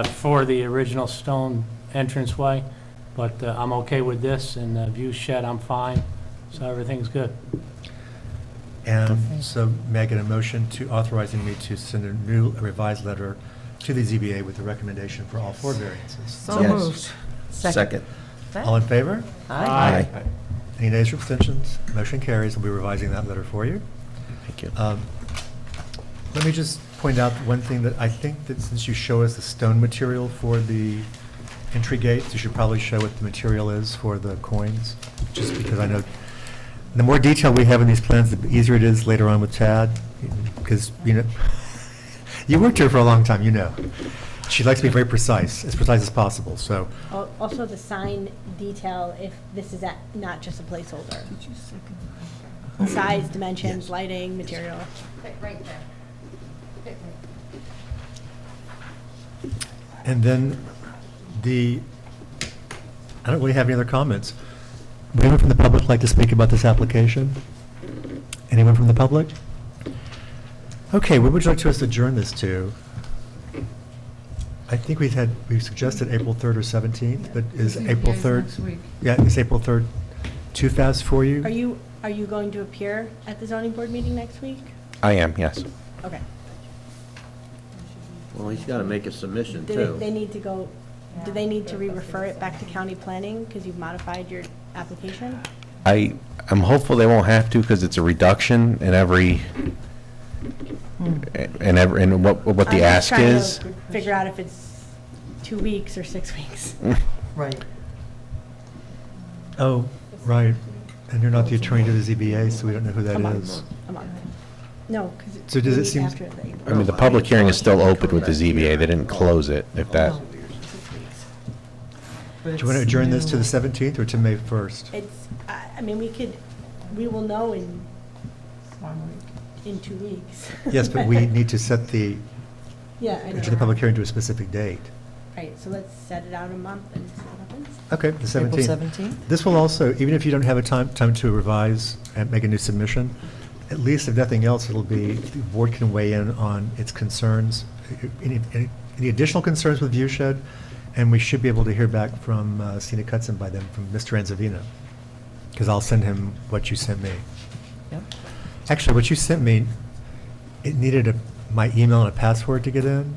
for the original stone entranceway, but I'm okay with this, and the view shed, I'm fine, so everything's good. And so may I get a motion to authorizing me to send a revised letter to the ZBA with a recommendation for all 4 variances? So Yes. moved. Second. All in favor? Aye. Any nays or abstentions? Motion carries. We'll be revising that letter for you. Thank you. Let me just point out one thing, that I think that since you show us the stone material for the entry gates, you should probably show what the material is for the coins, just because I know the more detail we have in these plans, the easier it is later on with Tad, because, you worked here for a long time, you know. She likes to be very precise as possible, so. Also, the sign detail, if this is not just a placeholder. Size, dimensions, lighting, material. Right there. And then I don't really have any other comments. Would anyone from the public like to speak about this application? Anyone from the public? Okay, what would you like to us to adjourn this to? I think we've suggested April 3rd or 17th, but is April 3rd? Next week. Yeah, is April 3rd too fast for you? Are you going to appear at the zoning board meeting next week? I am, yes. Okay. Well, he's got to make a submission, Do too. they need to go, do they need to re-refer it back to county planning because you've modified your application? I'm hopeful they won't have to, because it's a reduction in what the ask I'm is. just trying to figure out if it's 2 weeks or 6 weeks. Right. Oh, right. And you're not the attorney to the ZBA, so we don't know who that is. A month. No, because So does it it's seem- after the I mean, the public hearing is still open with the ZBA. They didn't close it, if that. Do you want to adjourn this to the 17th or to May 1st? It's, I mean, we will know in 2 weeks. Yes, but we need to set the, Yeah, I know. the public hearing to a specific date. Right, so let's set it out a month and see what happens. Okay, the 17th. April 17th? This will also, even if you don't have a time to revise and make a new submission, at least if nothing else, it'll be, the board can weigh in on its concerns, any additional concerns with view shed, and we should be able to hear back from Scenic Hudson by then, from Mr. Anzavino, because I'll send him what you sent me. Yep. Actually, what you sent me, it needed my email and a password to get in,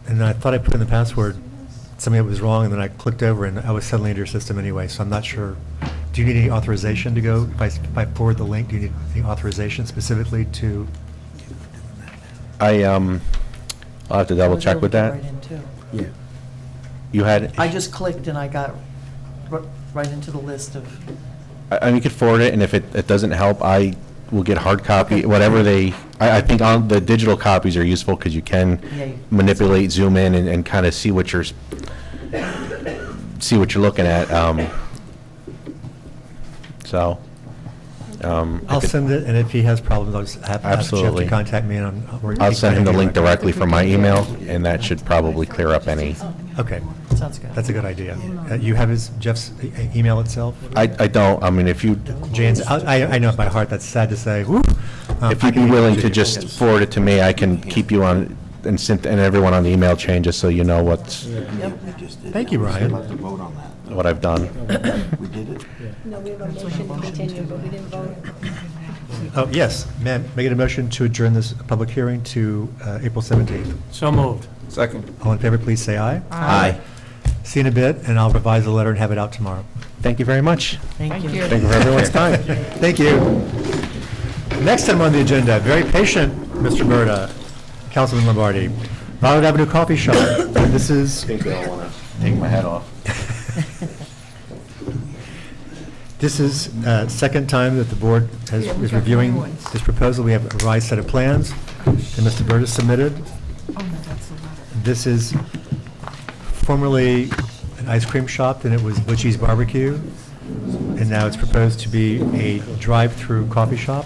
and then I thought I put in the password something that was wrong, and then I clicked over, and I was suddenly into your system anyway, so I'm not sure. Do you need any authorization to go? If I forward the link, do you need any authorization specifically to? I'll have to double check with that. Right in, too. Yeah. You had, I just clicked and I got right into the list of, you could forward it, and if it doesn't help, I will get hard copy, whatever I think on the digital copies are useful, because you can manipulate, zoom in, and kind of see what you're looking at. So, I'll send it, and if he has problems, I'll just have Jeff Absolutely. to contact me, and I'll send him the link directly from my email, and that should probably clear up any. Okay. Sounds good. That's a good idea. You have Jeff's email itself? I don't, I mean, if you, Jane's, I know it by heart, that's sad to say. Woo. if you'd be willing to just forward it to me, I can keep you on, and everyone on the email chain, just so you know Thank you, Ryan. what I've done. We did it? No, we have a motion to continue, but we didn't vote. Oh, yes, ma'am, make a motion to adjourn this public hearing to April 17th. So moved. Second. All in favor, please say aye. Aye. See you in a bit, and I'll revise the letter and have it out tomorrow. Thank you very much. Thank you. Thank you for everyone's time. Thank you. Next item on the agenda, very patient, Mr. Berta, Councilman Lombardi, Violet Avenue Coffee Shop. This is... I think they all want to take my hat off. This is second time that the board is reviewing this proposal. We have a revised set of plans that Mr. Berta submitted. This is formerly an ice cream shop, then it was Butchie's Barbecue, and now it's proposed to be a drive-through coffee shop.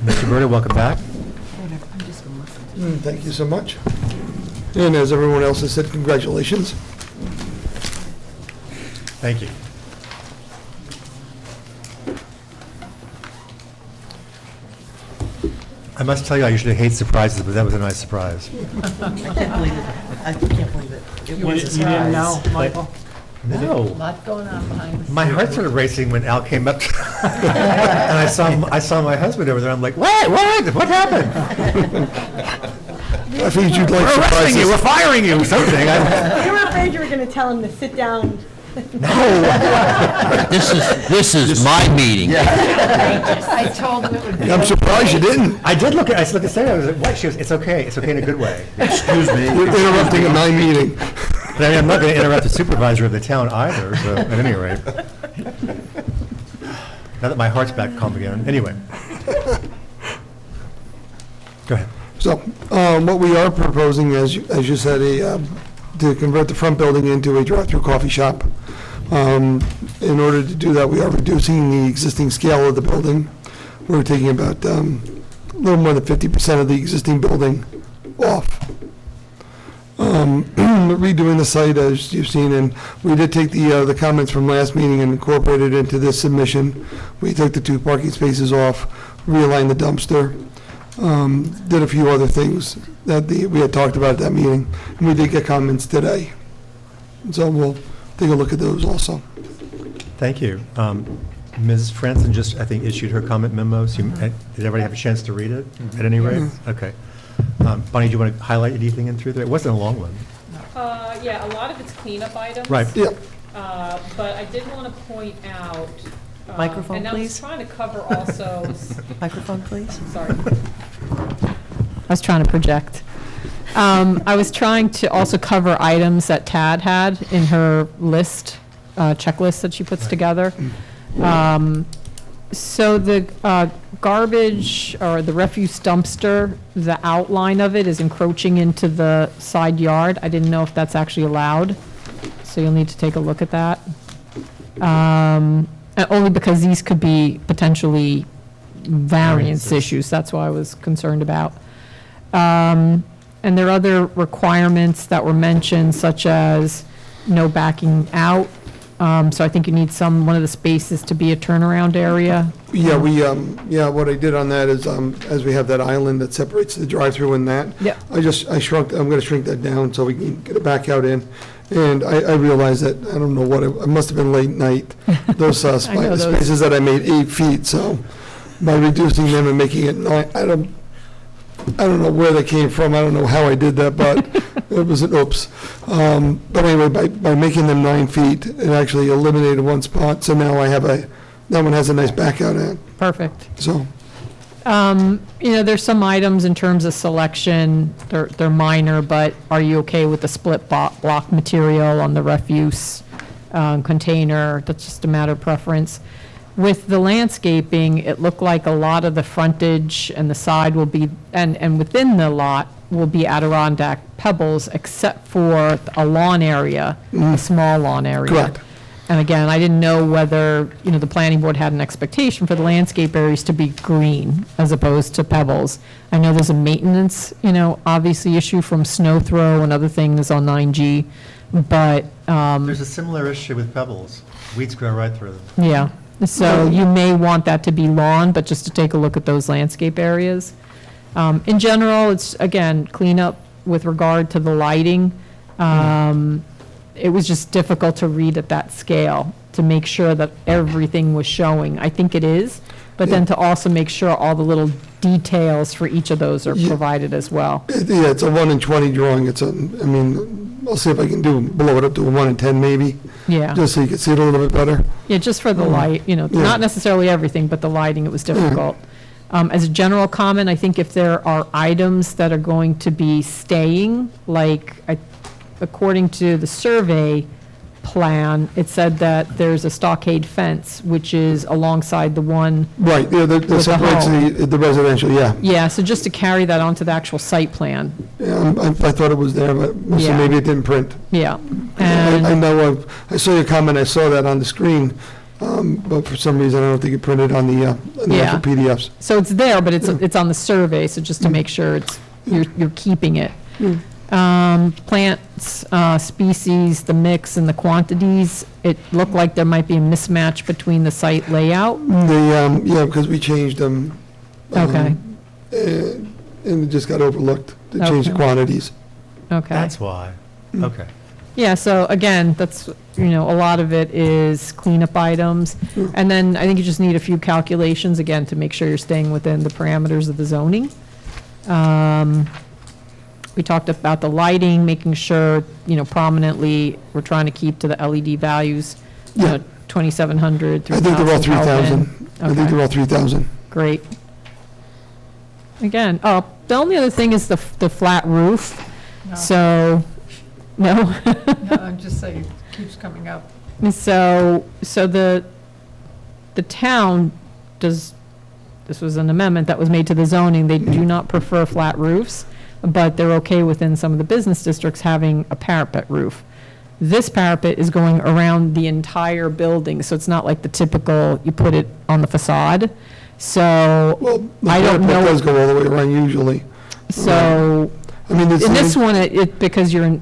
Mr. Berta, welcome back. Thank you so much. And as everyone else has said, congratulations. Thank you. I must tell you, I usually hate surprises, but that was a nice surprise. I can't believe it. I can't believe it. It was a You didn't know, surprise. Michael? No. Lot going on behind the scenes. My heart started racing when Al came up, and I saw my husband over there. I'm like, what happened? I figured you'd like We're arresting you, surprises. we're firing you, something. We were afraid you were going to tell him to sit down. This is my meeting. I told him it would be. I'm surprised you didn't. I did look at Sarah, I was like, what? She goes, it's okay in a good way. Excuse me. You're interrupting my meeting. But I mean, I'm not going to interrupt the supervisor of the town either, so at any rate. Now that my heart's back calm again. Anyway. Go ahead. So, what we are proposing, as you said, to convert the front building into a drive-through coffee shop. In order to do that, we are reducing the existing scale of the building. We're taking about a little more than 50% of the existing building off. Redoing the site, as you've seen, and we did take the comments from last meeting and incorporated it into this submission. We took the 2 parking spaces off, realigned the dumpster, did a few other things that we had talked about at that meeting, and we did get comments today. So we'll take a look at those also. Thank you. Ms. Franson just, I think, issued her comment memos. Did everybody have a chance to read it, at any rate? Okay. Bonnie, do you want to highlight anything in through there? It wasn't a long one. Yeah, a lot of it's cleanup items. Right. Yeah. But I did want to point out. Microphone, and I please. was trying to cover also. Microphone, please. Sorry. I was trying to project. I was trying to also cover items that Tad had in her list, checklist that she puts together. So the garbage or the refuse dumpster, the outline of it is encroaching into the side yard. I didn't know if that's actually allowed, so you'll need to take a look at that. Only because these could be potentially variance issues, that's what I was concerned about. And there are other requirements that were mentioned, such as no backing out. So I think you need one of the spaces to be a turnaround area. Yeah, what I did on that is, as we have that island that separates the drive-through and that. Yep. I'm going to shrink that down so we can get it back out in. And I realized that, I don't know what, it must have been late night, those spaces that I made 8 feet, so by reducing them and making it 9, I don't know where they came from, I don't know how I did that, but it was an oops. But anyway, by making them 9 feet, it actually eliminated one spot, so now I have that one has a nice back out end. Perfect. So, there's some items in terms of selection, they're minor, but are you okay with the split block material on the refuse container? That's just a matter of preference. With the landscaping, it looked like a lot of the frontage and the side will be, and within the lot will be Adirondack pebbles, except for a lawn area, a small lawn area. Correct. And again, I didn't know whether, the planning board had an expectation for the landscape areas to be green as opposed to pebbles. I know there's a maintenance, obviously issue from snow throw and other things on 9G, but, There's a similar issue with pebbles. Weeds grow right through them. yeah. So you may want that to be lawn, but just to take a look at those landscape areas. In general, it's, again, cleanup with regard to the lighting. It was just difficult to read at that scale, to make sure that everything was showing. I think it is, but then to also make sure all the little details for each of those are provided as well. Yeah, it's a 1 in 20 drawing. I'll see if I can blow it up to a 1 in 10 maybe. Yeah. Just so you can see it a little bit better. Yeah, just for the light, not necessarily everything, but the lighting, it was difficult. As a general comment, I think if there are items that are going to be staying, like, according to the survey plan, it said that there's a stockade fence, which is alongside the one. Right, yeah, that separates the residential, yeah. Yeah, so just to carry that onto the actual site plan. Yeah, I thought it was there, but so Yeah. maybe it didn't print. Yeah. I know, I saw your comment, I saw that on the screen, but for some reason, I don't think it printed on the actual PDFs. So it's there, but it's on the survey, so just to make sure you're keeping it. Plants, species, the mix and the quantities, it looked like there might be a mismatch between the site layout. Yeah, because we changed them. Okay. And it just got overlooked, to change the Okay. quantities. Okay. That's why. Okay. Yeah, so again, that's, a lot of it is cleanup items. And then I think you just need a few calculations, again, to make sure you're staying within the parameters of the zoning. We talked about the lighting, making sure, prominently, we're trying to keep to the LED values, 2,700, 3,000 I think they're all 3,000. Kelvin. I think Okay. they're all 3,000. Great. Again, the only other thing is the flat roof. No. So, no? No, I'm just saying, it keeps coming up. So the town does, this was an amendment that was made to the zoning, they do not prefer flat roofs, but they're okay within some of the business districts having a parapet roof. This parapet is going around the entire building, so it's not like the typical, you put it on the facade. So, The I don't parapet know. does go all the way around usually. So, I mean, in this one, because you're in,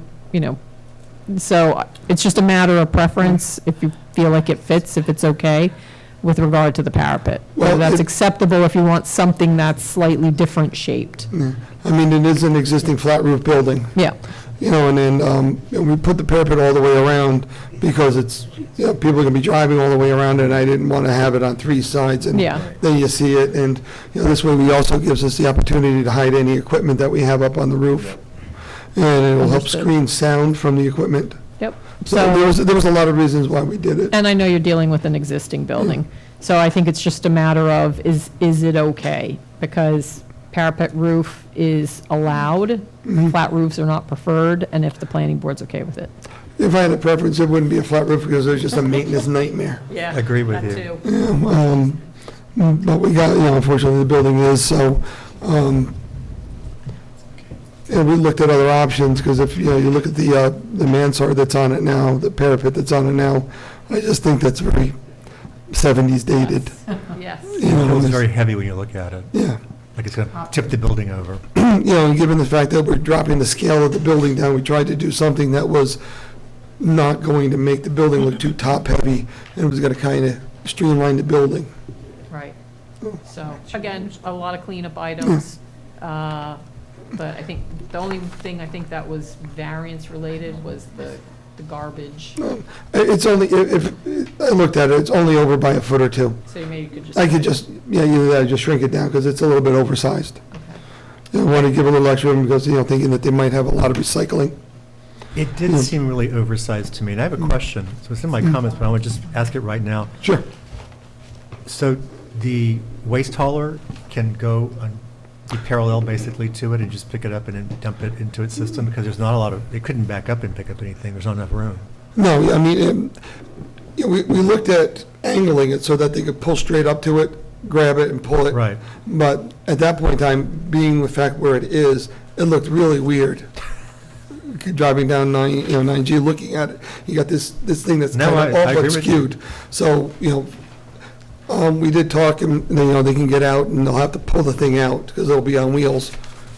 so it's just a matter of preference, if you feel like it fits, if it's okay, with regard to the parapet. Whether that's acceptable if you want something that's slightly different shaped. I mean, it is an existing flat roof building. Yeah. And then we put the parapet all the way around because it's, people are going to be driving all the way around it, and I didn't want to have it on 3 sides. And Yeah. then you see it, and, this way we also gives us the opportunity to hide any equipment that we have up on the roof. And it'll help Understood. screen sound from the equipment. Yep. So there was a lot of reasons why we did it. And I know you're dealing with an existing building, so I think it's just a matter of, is it okay? Because parapet roof is allowed, flat roofs are not preferred, and if the planning board's okay with it. If I had a preference, it wouldn't be a flat roof because it was just a maintenance nightmare. Yeah. Agree with that you. too. But we got, unfortunately, the building is, so, and we looked at other options, because if, you look at the mansard that's on it now, the parapet that's on it now, I just think that's very 70s dated. Yes. It was very heavy when you look at it. Yeah. Like it's going to tip the building over. And given the fact that we're dropping the scale of the building down, we tried to do something that was not going to make the building look too top-heavy, and it was going to kind of streamline the building. Right. So, again, a lot of cleanup items. But I think, the only thing I think that was variance-related was the garbage. It's only, if, I looked at it, it's only over by a foot or 2. So you maybe could just. I could just, either that or just shrink it down, because it's a little bit oversized. I want to give a little extra room because, thinking that they might have a lot of recycling. It did seem really oversized to me, and I have a question. So it's in my comments, but I want to just ask it right now. Sure. So the waste hauler can go be parallel basically to it and just pick it up and then dump it into its system? Because there's not a lot of, it couldn't back up and pick up anything. There's not enough room. No, I mean, we looked at angling it so that they could pull straight up to it, grab it and pull it. Right. But at that point in time, being the fact where it is, it looked really weird. driving down 9G, looking at it, you got this thing that's No, kind of I all agree but with you. skewed. So, we did talk, and, they can get out, and they'll have to pull the thing out, because it'll be on wheels,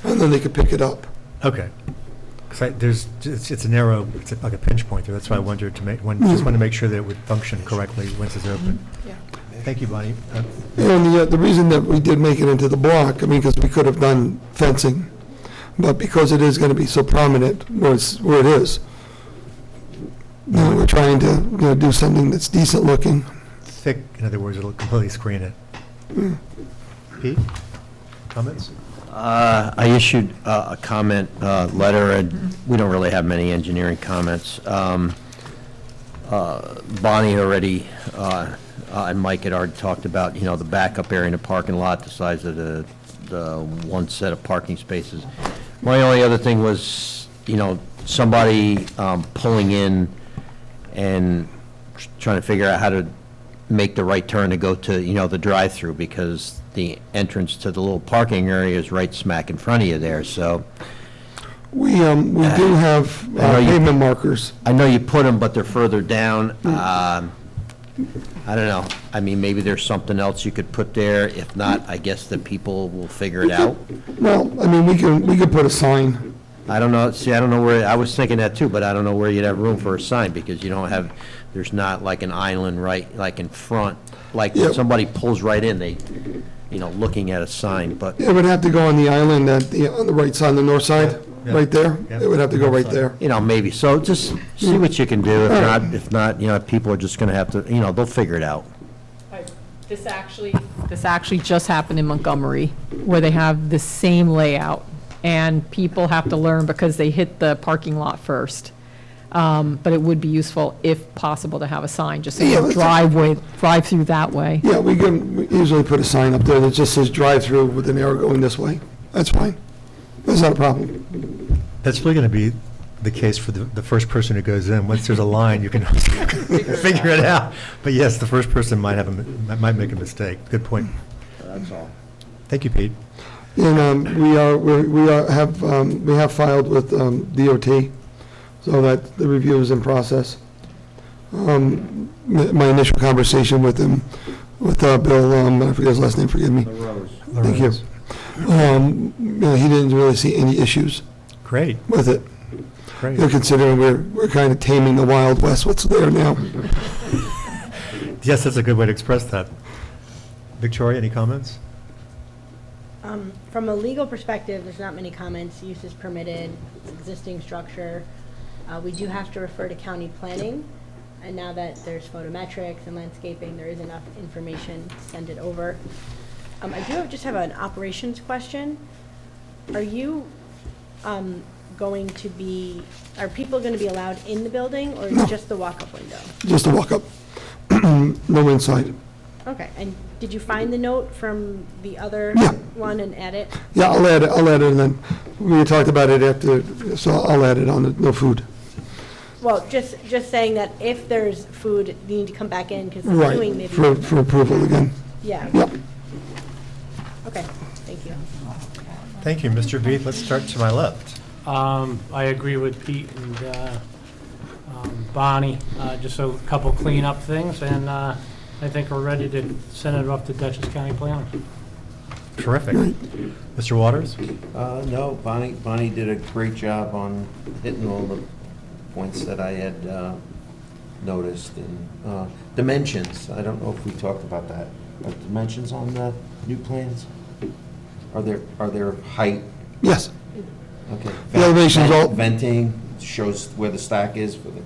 and then they can pick it up. Okay. Because it's a narrow, it's like a pinch point there, that's why I wondered just wanted to make sure that it would function correctly once it's open. Yeah. Thank you, Bonnie. And the reason that we did make it into the block, because we could have done fencing, but because it is going to be so prominent where it is, we're trying to do something that's decent looking. Thick, in other words, it'll completely screen it. Pete, comments? I issued a comment letter, and we don't really have many engineering comments. Bonnie already, and Mike had already talked about, the backup area in the parking lot, the size of the one set of parking spaces. My only other thing was, somebody pulling in and trying to figure out how to make the right turn to go to, the drive-through, because the entrance to the little parking area is right smack in front of you there, so. We do have pavement markers. I know you put them, but they're further down. I don't know. Maybe there's something else you could put there. If not, I guess the people will figure it out. Well, we could put a sign. I don't know, I don't know where, I was thinking that too, but I don't know where you'd have room for a sign, because you don't have, there's not like an island right, like in front, like when somebody pulls right in, they, looking at a sign, but. It would have to go on the island on the right side, on the north side, right there. It would have to go right there. Maybe, so just see what you can do. If not, people are just gonna have to, they'll figure it out. This actually just happened in Montgomery, where they have the same layout, and people have to learn because they hit the parking lot first. But it would be useful, if possible, to have a sign, just so you drive through that way. Yeah, we usually put a sign up there that just says drive-through with an arrow going this way. That's fine. That's not a problem. That's really going to be the case for the first person who goes in. Once there's a line, you can figure it out. But yes, the first person might make a mistake. Good point. That's all. Thank you, Pete. And we have filed with DOT, so that the review is in process. My initial conversation with him, with Bill, I forget his last name, forgive me. LaRose. Thank you. He didn't really see any issues. Great. With it. Great. Considering we're kind of taming the Wild West, what's there now. Yes, that's a good way to express that. Victoria, any comments? From a legal perspective, there's not many comments. Use is permitted, it's existing structure. We do have to refer to county planning, and now that there's photometrics and landscaping, there is enough information to send it over. I just have an operations question. Are you are people going to be allowed in the building, or is it just the walk-up window? Just a walk-up. No inside. Okay, and did you find the note from the other one and add it? Yeah, I'll add it, and then we talked about it after, so I'll add it on the no food. Well, just saying that if there's food, you need to come back in, because the Right, queuing maybe. for approval again. Yeah. Yep. Okay, thank you. Thank you, Mr. Veith. Let's start to my left. I agree with Pete and Bonnie, just a couple cleanup things, and I think we're ready to send it off to Dutchess County Planning. Terrific. Mr. Waters? No, Bonnie did a great job on hitting all the points that I had noticed. And dimensions, I don't know if we talked about that. Are dimensions on the new plans? Are there height? Yes. Okay. The elevation's all. Venting shows where the stack is for the.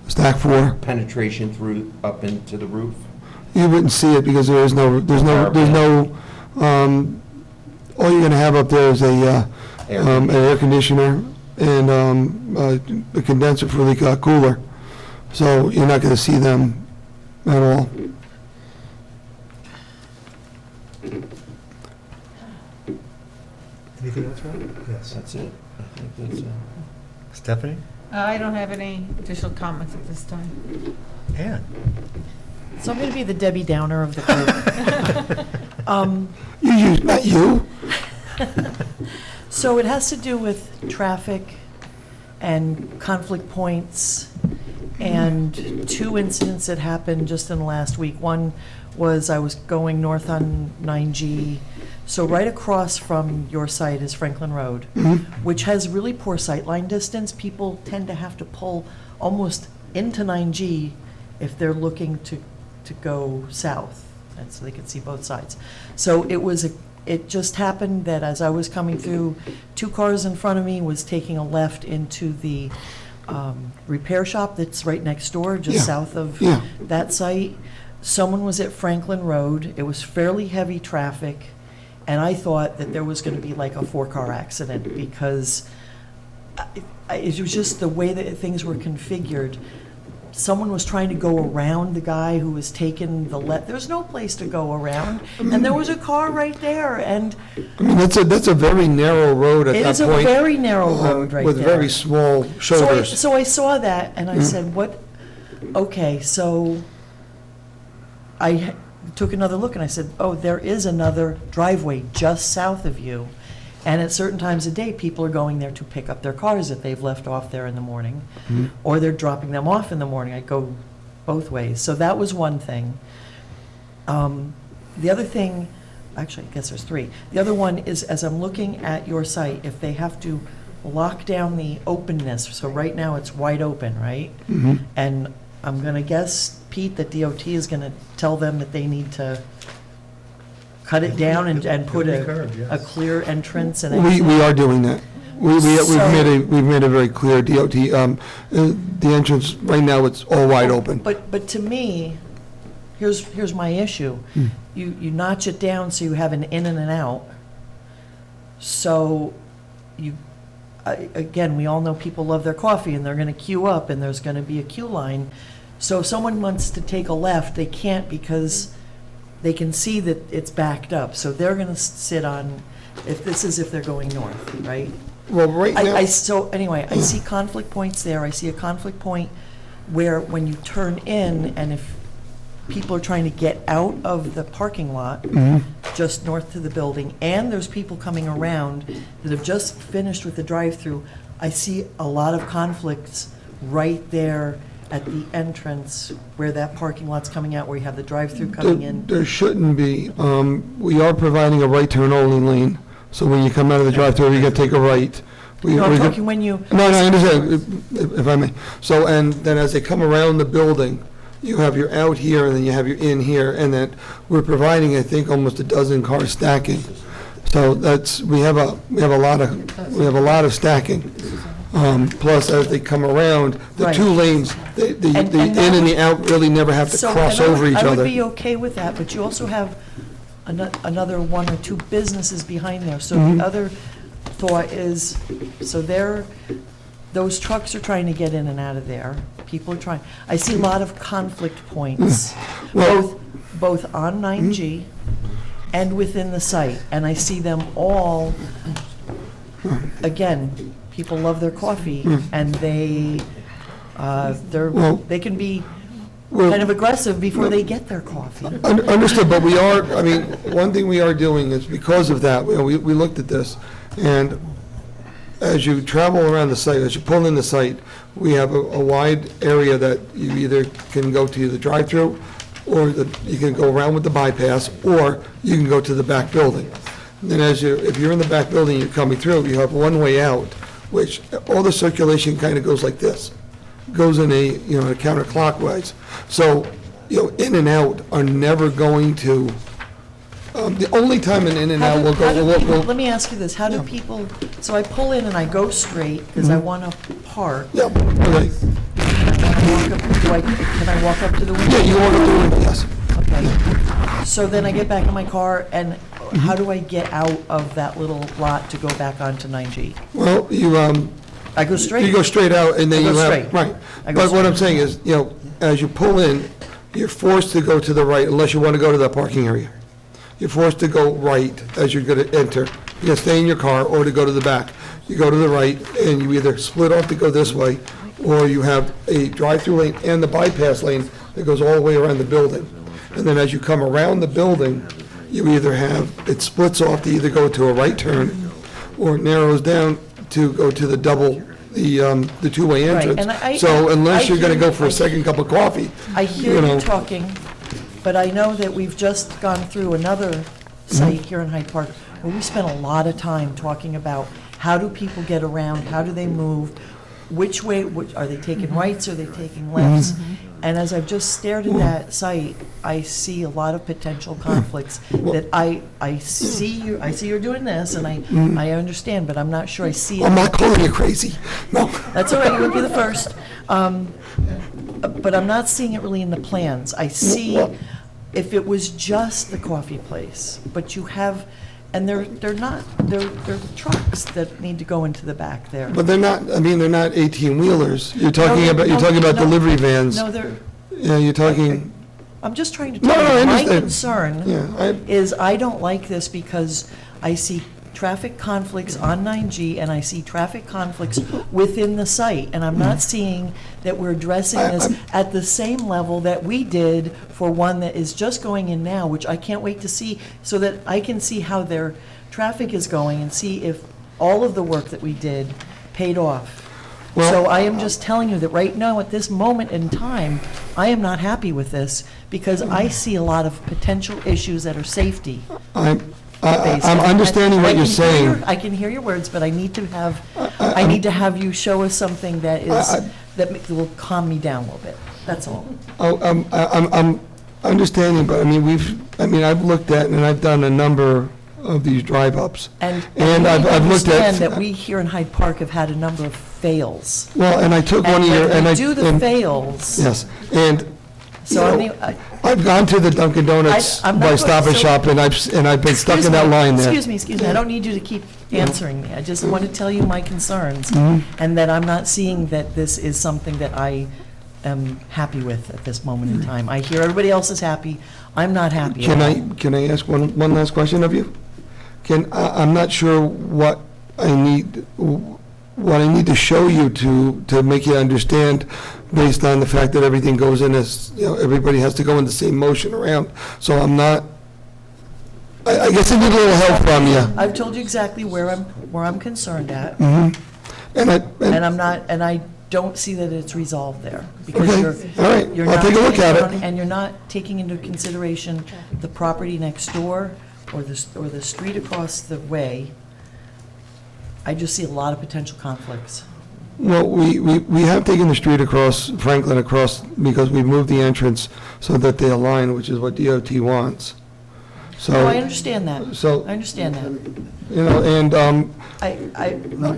Stack 4. Penetration through, up into the roof. You wouldn't see it because there's no, all you're gonna have up there is an air conditioner and a condenser for the cooler. So you're not gonna see them at all. Anything else, Rob? Yes. That's it. I think that's it. Stephanie? I don't have any additional comments at this time. Ann? So I'm going to be the Debbie Downer of the group. Not you. So it has to do with traffic and conflict points, and two incidents that happened just in the last week. One was I was going north on 9G, so right across from your site is Franklin Road, which has really poor sightline distance. People tend to have to pull almost into 9G if they're looking to go south, and so they can see both sides. So it just happened that as I was coming through, two cars in front of me was taking a left into the repair shop that's right next door, just south of that site. Someone was at Franklin Road. It was fairly heavy traffic, and I thought that there was going to be like a 4-car accident because it was just the way that things were configured. Someone was trying to go around the guy who was taking the left. There's no place to go around, and there was a car right there, and I mean, that's a very narrow road at that point. it is a very narrow road right with there. With very small shoulders. So I saw that, and I said, what, okay, so I took another look, and I said, oh, there is another driveway just south of you. And at certain times of day, people are going there to pick up their cars that they've left off there in the morning, or they're dropping them off in the morning. I go both ways. So that was one thing. The other thing, actually, I guess there's three. The other one is, as I'm looking at your site, if they have to lock down the openness, so right now it's wide open, right? And I'm going to guess, Pete, that DOT is going to tell them that they need to cut it down and put a clear entrance and exit. We are doing that. We've made a very clear DOT. The entrance, right now, it's all wide open. But to me, here's my issue. You notch it down so you have an in and an out. So again, we all know people love their coffee and they're going to queue up and there's going to be a queue line. So if someone wants to take a left, they can't because they can see that it's backed up. So they're going to sit on, if they're going north, right? Well, right now. So anyway, I see conflict points there. I see a conflict point where when you turn in, and if people are trying to get out of the parking lot just north to the building, and there's people coming around that have just finished with the drive-through, I see a lot of conflicts right there at the entrance where that parking lot's coming out, where you have the drive-through coming in. There shouldn't be. We are providing a right turn only lane, so when you come out of the drive-through, you got to take a right. No, I'm talking when you. No, I understand, if I may. So, and then as they come around the building, you have your out here, and then you have your in here, and then we're providing, I think, almost a dozen cars stacking. So we have a lot of stacking. Plus, as they come around, the two lanes, the in and the out really never have to cross over each other. I would be okay with that, but you also have another one or two businesses behind there. So the other thought is, so those trucks are trying to get in and out of there. People are trying. I see a lot of conflict points, both on 9G and within the site, and I see them all. Again, people love their coffee, and they can be kind of aggressive before they get their coffee. Understood, but we are, I mean, one thing we are doing is because of that, we looked at this, and as you travel around the site, as you pull in the site, we have a wide area that you either can go to the drive-through, or you can go around with the bypass, or you can go to the back building. And then if you're in the back building, you're coming through, you have one way out, which all the circulation kind of goes like this, goes in a counterclockwise. So, in and out are never going to. The only time an in and out will go. Let me ask you this: how do people? So I pull in and I go straight because I want to park. Yeah. Okay. Can I walk up to the window? Yeah, you can walk up to the window. Yes. Okay. So then I get back in my car, and how do I get out of that little lot to go back onto 9G? Well, I go straight. You go straight out, and then you have straight. right. But what I'm saying is, as you pull in, you're forced to go to the right unless you want to go to that parking area. You're forced to go right as you're going to enter. You can stay in your car or to go to the back. You go to the right, and you either split off to go this way, or you have a drive-through lane and the bypass lane that goes all the way around the building. And then as you come around the building, you either have, it splits off to either go to a right turn, or it narrows down to go to the the two-way Right, entrance. and I- So unless I you're gonna hear- go for a second cup of coffee, I hear you you know. talking, but I know that we've just gone through another site here in Hyde Park where we spent a lot of time talking about how do people get around, how do they move, which way, are they taking rights, are they taking lefts? And as I've just stared at that site, I see a lot of potential conflicts that I see you're doing this, and I understand, but I'm not sure I see it. I'm not calling you crazy, no. That's all right, you would be the first. But I'm not seeing it really in the plans. I see, if it was just the coffee place, but you have, and they're trucks that need to go into the back there. But they're not, I mean, they're not 18-wheelers. You're talking about No, delivery vans. No, they're, Yeah, you're talking, I'm just trying to No, tell no, I you, my understand. concern Yeah, is I don't like this because I see traffic conflicts on 9G and I see traffic conflicts within the site. And I'm not seeing that we're addressing this at the same level that we did for one that is just going in now, which I can't wait to see, so that I can see how their traffic is going and see if all of the work that we did paid off. So I am just telling you that right now, at this moment in time, I am not happy with this because I see a lot of potential issues that are safety. I'm based. understanding And what I you're can hear- saying. I can hear your words, but I need to have you show us something that will calm me down a little bit. That's all. I'm understanding, but I mean, I've looked at and I've done a number of these drive-ups. And I've looked at. understand that we here in Hyde Park have had a number of fails. Well, and I took one of your, when and I. we do the and- fails. Yes, and, So, you know, I've gone to the Dunkin' Donuts I'm not by going- Stop and so- Shop, and I've been stuck in that line there. Excuse me, I don't need you to keep answering me. I just want to tell you my concerns, Mhm. and that I'm not seeing that this is something that I am happy with at this moment in time. I hear everybody else is happy, I'm not happy at all. Can I ask one last question of you? I'm not sure what I need to show you to make you understand, based on the fact that everything goes in as, you know, everybody has to go in the same motion around. So I'm not, I guess I need a little help from you. I've told you exactly where I'm concerned at. Mhm. And I don't see that it's resolved there. Because Okay, you're, all right, you're I'll not take a look at taking- it. And you're not taking into consideration the property next door or the street across the way. I just see a lot of potential conflicts. Well, we have taken the street across, Franklin across, because we moved the entrance so that they align, which is what DOT wants. So. No, I understand that. So. I understand that. You know, and,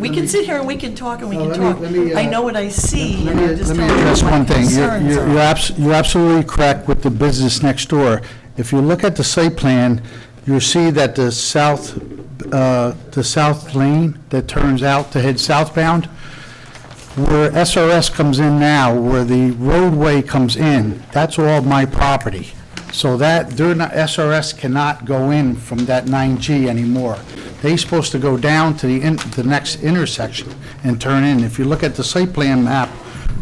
We can sit here and we can talk and we can let me- talk. let me, I know what I see, and I'm just Let me telling you address what my one thing. concerns are. You're absolutely correct with the business next door. If you look at the site plan, you'll see that the south lane that turns out to head southbound, where SRS comes in now, where the roadway comes in, that's all my property. So that, SRS cannot go in from that 9G anymore. They're supposed to go down to the next intersection and turn in. If you look at the site plan map,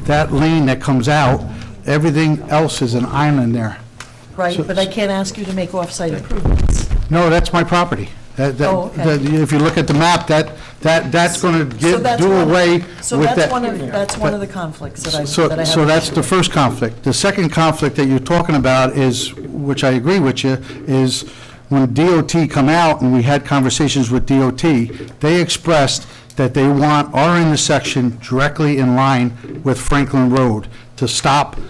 that lane that comes out, everything else is an island there. Right, but I can't ask you to make off-site improvements. No, that's my property. Oh, okay. If you look at the map, that's going to So that's do one- away with that. So that's one of the conflicts that I have. So that's the first conflict. The second conflict that you're talking about is, which I agree with you, is when DOT come out, and we had conversations with DOT, they expressed that they want our intersection directly in line with Franklin Road to stop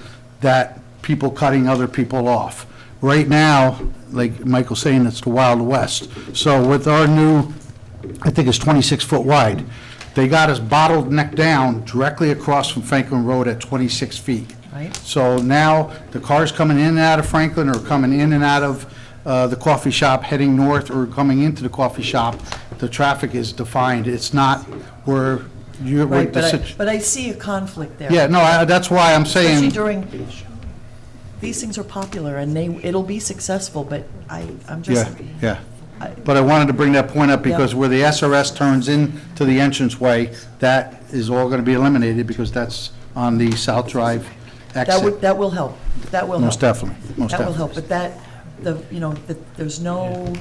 that people cutting other people off. Right now, like Michael's saying, it's the Wild West. So with our new, I think it's 26-foot wide, they got us bottlenecked down directly across from Franklin Road at 26 feet. Right. So now, the cars coming in and out of Franklin, or coming in and out of the coffee shop heading north, or coming into the coffee shop, the traffic is defined. It's not where you're... Right, but I see a conflict there. Yeah, no, that's why I'm saying... Especially during, these things are popular, and it'll be successful, but I'm just... Yeah. But I wanted to bring that point up because where the SRS turns into the entranceway, that is all going to be eliminated because that's on the South Drive exit. That will help. That will help. Most definitely, most That will definitely. help, but there's no,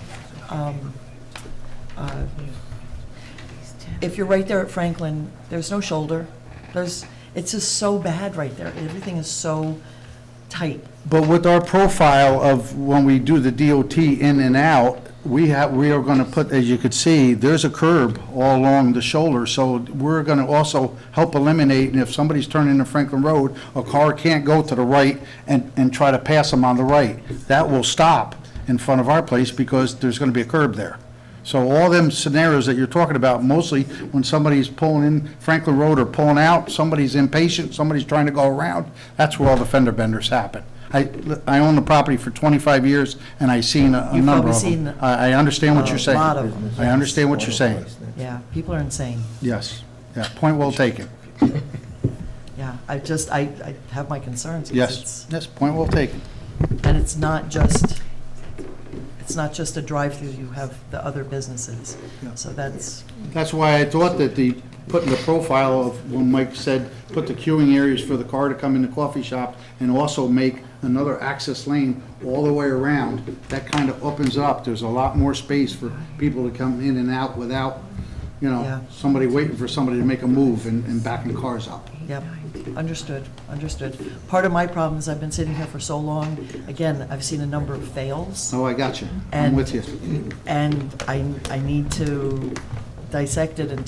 if you're right there at Franklin, there's no shoulder. It's just so bad right there. Everything is so tight. But with our profile of when we do the DOT in and out, we are going to put, as you could see, there's a curb all along the shoulder, so we're going to also help eliminate, and if somebody's turning into Franklin Road, a car can't go to the right and try to pass them on the right. That will stop in front of our place because there's going to be a curb there. So all them scenarios that you're talking about, mostly when somebody's pulling in Franklin Road or pulling out, somebody's impatient, somebody's trying to go around, that's where all the fender benders happen. I own the property for 25 years, and I've seen a You've number probably of them. seen I understand what you're saying. a lot of them, I understand what you're saying. Yeah, people are insane. Yes, yeah, point well taken. Yeah, I have my concerns. 'cause Yes, yes, point well taken. And it's not just a drive-through, you have the other businesses. So that's, That's why I thought that putting the profile of, when Mike said, put the queuing areas for the car to come in the coffee shop, and also make another access lane all the way around, that kind of opens up. There's a lot more space for people to come in and out without, somebody waiting for somebody to make a move and backing cars up. yep, understood. Part of my problem is I've been sitting here for so long, again, I've seen a number of fails. Oh, I got you. I'm with you. And I need to dissect it and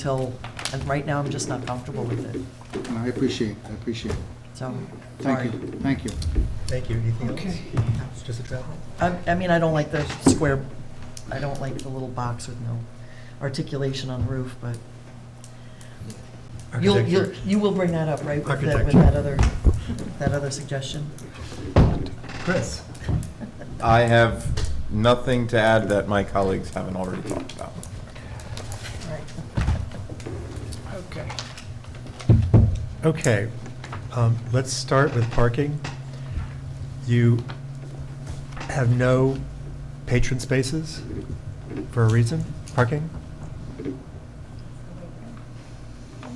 right now I'm just not comfortable with it. I appreciate it. So, Thank you. Thank you. Anything else? Just a travel? I mean, I don't like the square, I don't like the little box with no articulation on the roof, but you will bring that up, right? With that other suggestion? Chris? I have nothing to add that my colleagues haven't already talked about. Okay, let's start with parking. You have no patron spaces for a reason, parking?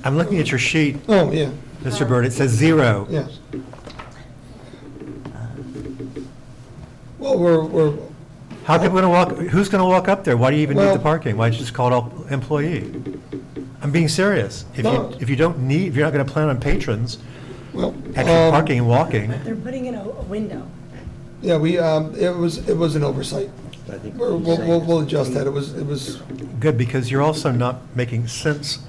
I'm looking at your sheet. Oh, yeah. Mr. Byrd, it says 0. Yes. Well, we're. How can we walk, who's going to walk up there? Why do you even need Well- the parking? Why don't you just call it all employee? I'm being serious. No. If you're not going to plan on patrons, Well, actually parking and walking, They're putting in a window. Yeah, it was an oversight. We'll adjust that. It was. good, because you're also not making sense.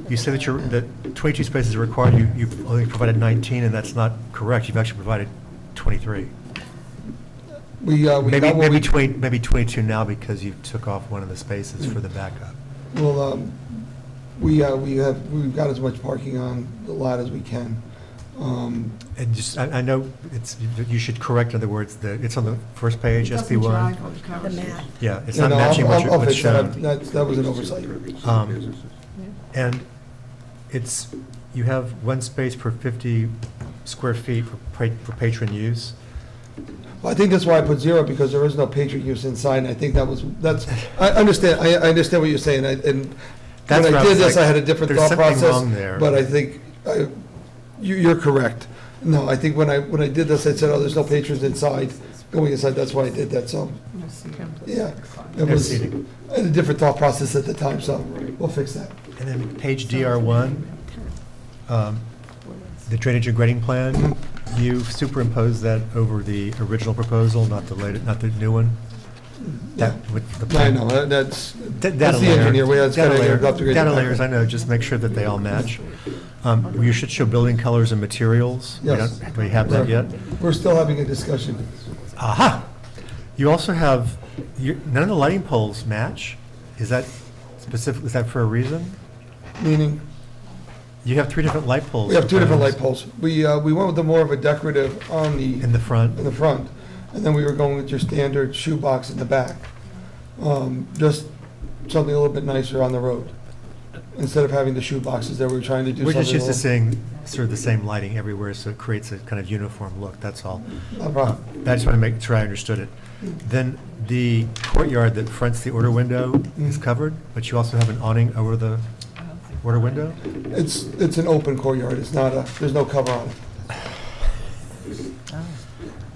You say that 22 spaces are required, you've only provided 19, and that's not correct. You've actually provided 23. We got what Maybe 22 now because you took off one of the spaces for the backup. Well, we've got as much parking on the lot as we can. And just, I know you should correct, in other words, it's on the first page, Doesn't SB1. jive with the cover The sheet. map. Yeah, it's Yeah, not no, matching I'll what's fix that. shown. That was an oversight. And you have one space per 50 square feet for patron use. Well, I think that's why I put 0, because there is no patron use inside, and I think I understand what you're saying, and That's when where I I did was this, like, I had a different there's thought something process. wrong there. But I think, you're correct. No, I think when I did this, I said, oh, there's no patrons inside, going inside, that's why I did that, so, yeah. It No was, seating. I had a different thought process at the time, so we'll fix that. And then page DR1, the drainage and grading plan, you superimposed that over the original proposal, not the new one? That with the I plan. know, that's Data the layer. engineer, we had to Data kind of layer. interrupt to grade Data the layers, I background. know, just make sure that they all match. You should show building colors and materials. Yes. Do we have that yet? We're still having a discussion. Aha! You also have, none of the lighting poles match? Is that specific, is that for a reason? Meaning? You have 3 different light poles. We have 2 different light proposed. poles. We went with the more of a decorative on the. In the front? In the front. And then we were going with your standard shoebox in the back. Just something a little bit nicer on the road. Instead of having the shoeboxes there, we were trying to do We're something. just used to a seeing sort of the same lighting everywhere, so it creates a kind of uniform look, that's all. No problem. I just want to make sure I understood it. Then the courtyard that fronts the order window is covered, but you also have an awning over the order window? It's an open courtyard. It's not there's no cover on it.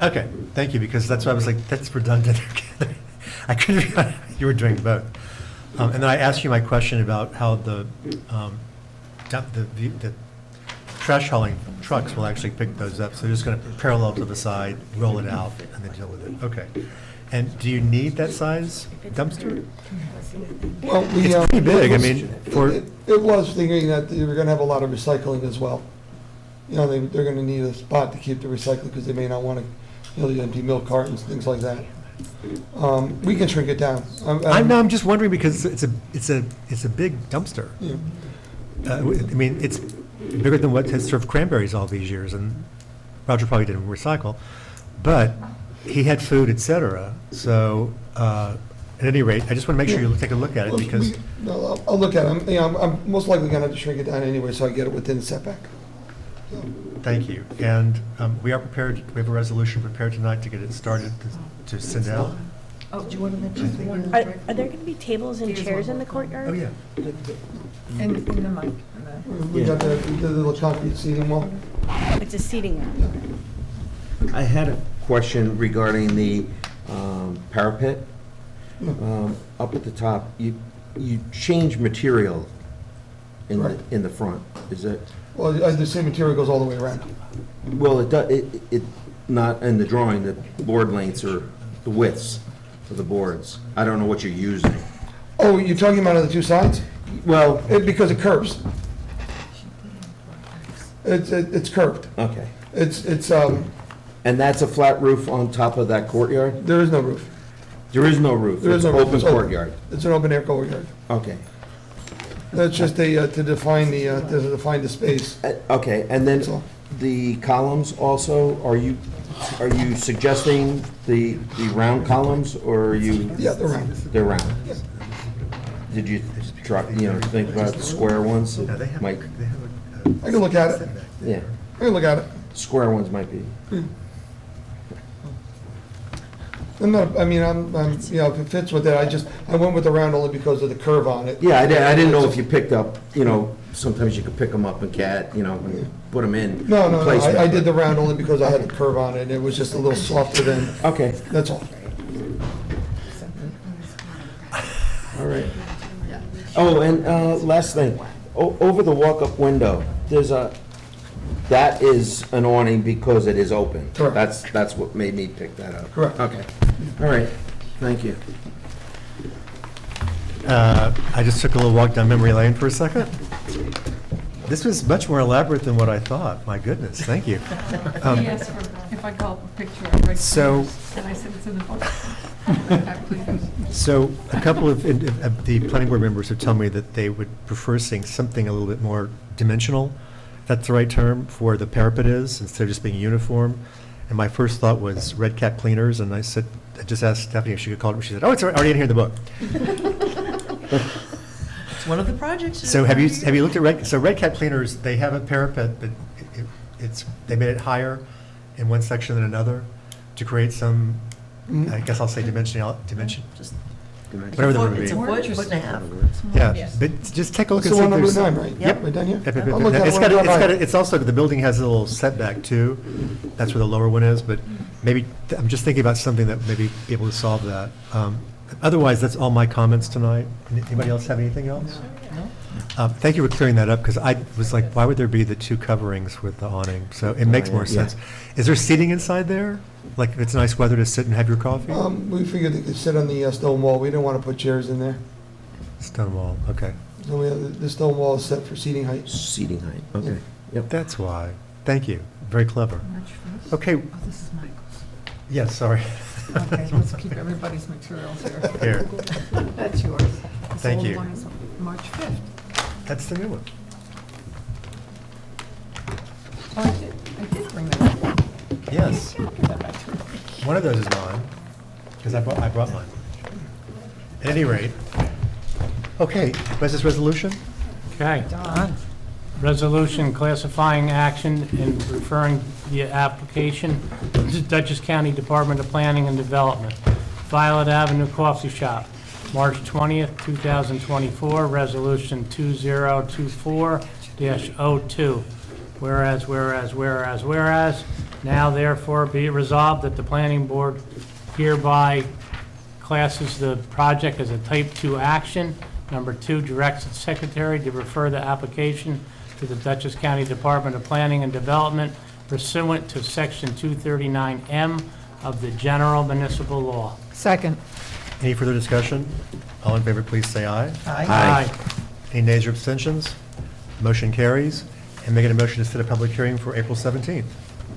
Okay, thank you, because that's why I was like, that's redundant. I couldn't, you were doing both. And then I asked you my question about how the trash hauling trucks will actually pick those up. So they're just going to parallel to the side, roll it out, and then deal with it. Okay. And do you need that size dumpster? Well, It's pretty big, I mean, for, It was thinking that they were gonna have a lot of recycling as well. You know, they're gonna need a spot to keep the recycling, because they may not wanna, the empty milk cartons, things like that. We can shrink it down. I'm just wondering, because it's a big dumpster. Yeah. I mean, it's bigger than what has served cranberries all these years, and Roger probably didn't recycle, but he had food, et cetera. So, at any rate, I just want to make sure you take a look at it, because... No, I'll look at it. I'm most likely gonna have to shrink it down anyway, so I get it within the setback. Thank you. And we are prepared, we have a resolution prepared tonight to get it started to send out. Oh, do you want to mention one? Are there going to be tables and chairs in the courtyard? Oh, yeah. In the mic. We got the little concrete seating wall. It's a seating room. I had a question regarding the parapet. Up at the top, you change material in the front, is it? Well, the same material goes all the way around. Well, it not in the drawing, the board lengths or the widths of the boards. I don't know what you're using. Oh, you're talking about on the two sides? Well, because it curves. It's curved. Okay. It's And that's a flat roof on top of that courtyard? There is no roof. There is no roof? There is no It's roof. open It's open. courtyard? It's an open air courtyard. Okay. That's just to define the space. Okay, and then the columns also, are you suggesting the round columns, or are you? Yeah, they're round. They're round. Did you try, think about the square ones? Might, I can look at it. yeah, I can look at it. square ones might be. I'm, if it fits with it, I went with the round only because of the curve on it. Yeah, I didn't know if you picked up, sometimes you could pick them up and and put them in. No, placement, I did but- the round only because I had the curve on it, and it was just a little softer than, Okay, that's all. all right. Oh, and last thing, over the walk-up window, that is an awning because it is open. Correct. That's what made me pick that up. Correct. Okay, all right, thank you. I just took a little walk down memory lane for a second. This was much more elaborate than what I thought. My goodness, thank you. He asked for, if I call a picture of Red So- Cleaners, and I said it's in the book. So a couple of the planning board members have told me that they would prefer seeing something a little bit more dimensional. If that's the right term for the parapet is, instead of just being uniform. And my first thought was red cap cleaners, and I just asked Stephanie if she could call it. She said, "Oh, it's already in here in the book." It's one of the projects. So have you looked at red cap cleaners? They have a parapet, but they made it higher in one section than another to create some, I guess I'll say dimension. Just Whatever the word would be. It's a foot and a half. Yeah, but just take a look It's and the see one if on there's. Route 9, right? Yep. Right down here? Yep, yep, I'll yep. look at It's it got, when I drive by. it's also, the building has a little setback too. That's where the lower one is, but maybe, I'm just thinking about something that maybe be able to solve that. Otherwise, that's all my comments tonight. Anybody else have anything else? Thank you for clearing that up, because I was like, why would there be the two coverings with the awning? So it makes more Yeah. sense. Is there seating inside there? Like, if it's nice weather to sit and have your coffee? We figured they could sit on the stone wall. We didn't want to put chairs in there. Stone wall, okay. So the stone wall is set for seating height. Seating height, okay. Yep. That's why. Thank you. Very clever. Okay, Oh, this is Michael's. yes, sorry. Okay, let's keep everybody's materials here. Here. That's yours. This Thank old you. one is March 5th. That's the new one. Oh, I did bring that up. Yes. Give that back to me. One of those is mine, because I brought mine. At any rate, okay, what's this resolution? Okay. Don. Resolution classifying action and referring the application to Dutchess County Department of Planning and Development. Violet Avenue Coffee Shop, March 20th, 2024, Resolution 2024-02. Whereas, now therefore be it resolved that the planning board hereby classes the project as a Type 2 action. Number 2, directs its secretary to refer the application to the Dutchess County Department of Planning and Development pursuant to Section 239M of the General Municipal Law. Second. Any further discussion? All in favor, please say aye. Aye. Any nays or abstentions? Motion carries. And making a motion to set a public hearing for April 17th.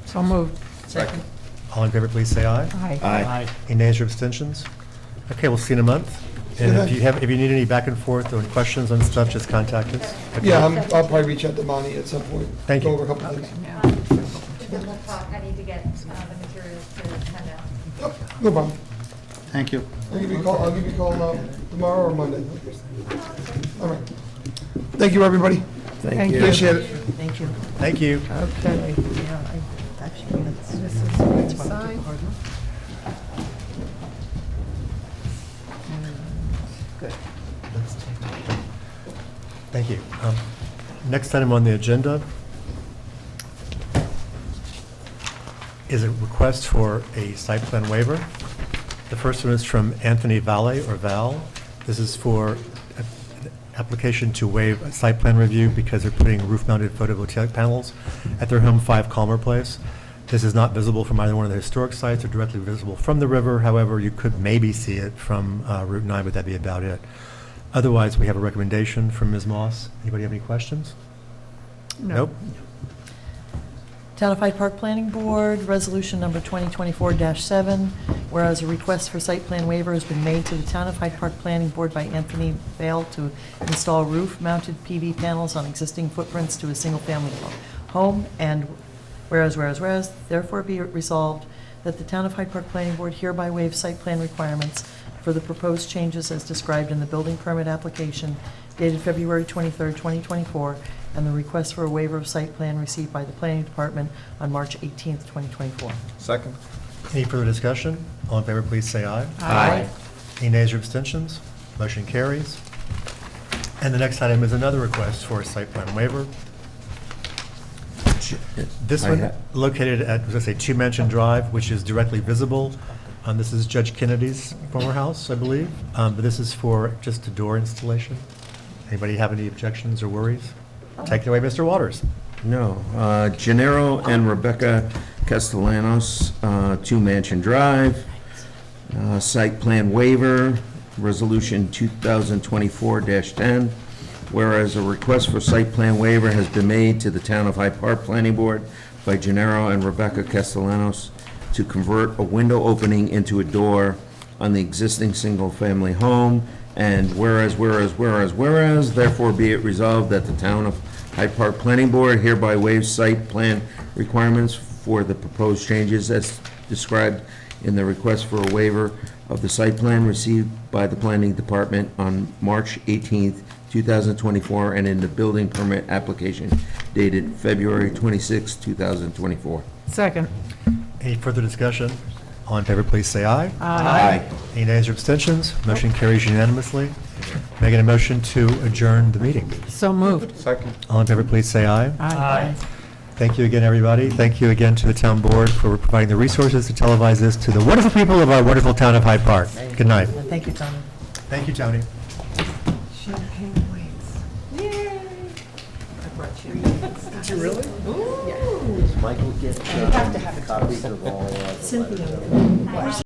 So moved. Second. All in favor, please say aye. Aye. Aye. Any nays or abstentions? Okay, we'll see you in a month. And if you need any back and forth or questions on stuff, just contact us. Okay? Yeah, I'll probably reach out to Monty at some point. Thank you. Go over a couple things. We'll talk, I need to get the materials to send out. No problem. Thank you. I'll give you a call tomorrow or Monday. All right. Thank you, everybody. Thank you. Appreciate it. Thank you. Thank you. Okay. Yeah, actually, This is what you sign. Good. Thank you. Next item on the agenda is a request for a site plan waiver. The first one is from Anthony Valle, or Val. This is for an application to waive a site plan review because they're putting roof-mounted photovoltaic panels at their home, 5 Calmer Place. This is not visible from either one of the historic sites or directly visible from the river. However, you could maybe see it from Route 9, but that'd be about it. Otherwise, we have a recommendation from Ms. Moss. Anybody have any questions? No. Nope. Town of Hyde Park Planning Board, Resolution Number 2024-7, whereas a request for site plan waiver has been made to the Town of Hyde Park Planning Board by Anthony Vale to install roof-mounted PV panels on existing footprints to a single-family home, and whereas, therefore be it resolved that the Town of Hyde Park Planning Board hereby waives site plan requirements for the proposed changes as described in the building permit application dated February 23rd, 2024, and the request for a waiver of site plan received by the Planning Department on March 18th, 2024. Second. Any further discussion? All in favor, please say aye. Aye. Any nays or abstentions? Motion carries. And the next item is another request for a site plan waiver. This one located at, as I say, 2 Mansion Drive, which is directly visible. This is Judge Kennedy's former house, I believe. But this is for just a door installation. Anybody have any objections or worries? Take it away, Mr. Waters. No. Gennaro and Rebecca Castellanos, 2 Mansion Drive, site plan waiver, resolution 2024-10. Whereas a request for site plan waiver has been made to the Town of Hyde Park Planning Board by Gennaro and Rebecca Castellanos to convert a window opening into a door on the existing single-family home. And whereas, therefore be it resolved that the Town of Hyde Park Planning Board hereby waives site plan requirements for the proposed changes as described in the request for a waiver of the site plan received by the Planning Department on March 18th, 2024, and in the building permit application dated February 26, 2024. Second. Any further discussion? All in favor, please say aye. Aye. Any nays or abstentions? Motion carries unanimously. Making a motion to adjourn the meeting. So moved. Second. All in favor, please say aye. Aye. Thank you again, everybody. Thank you again to the town board for providing the resources to televise this to the wonderful people of our wonderful town of Hyde Park. Good night. Thank you, Tony. Thank you, Tony. Champagne waits. Yay! I brought you. Did you really? Does Michael get copies of all? Cynthia.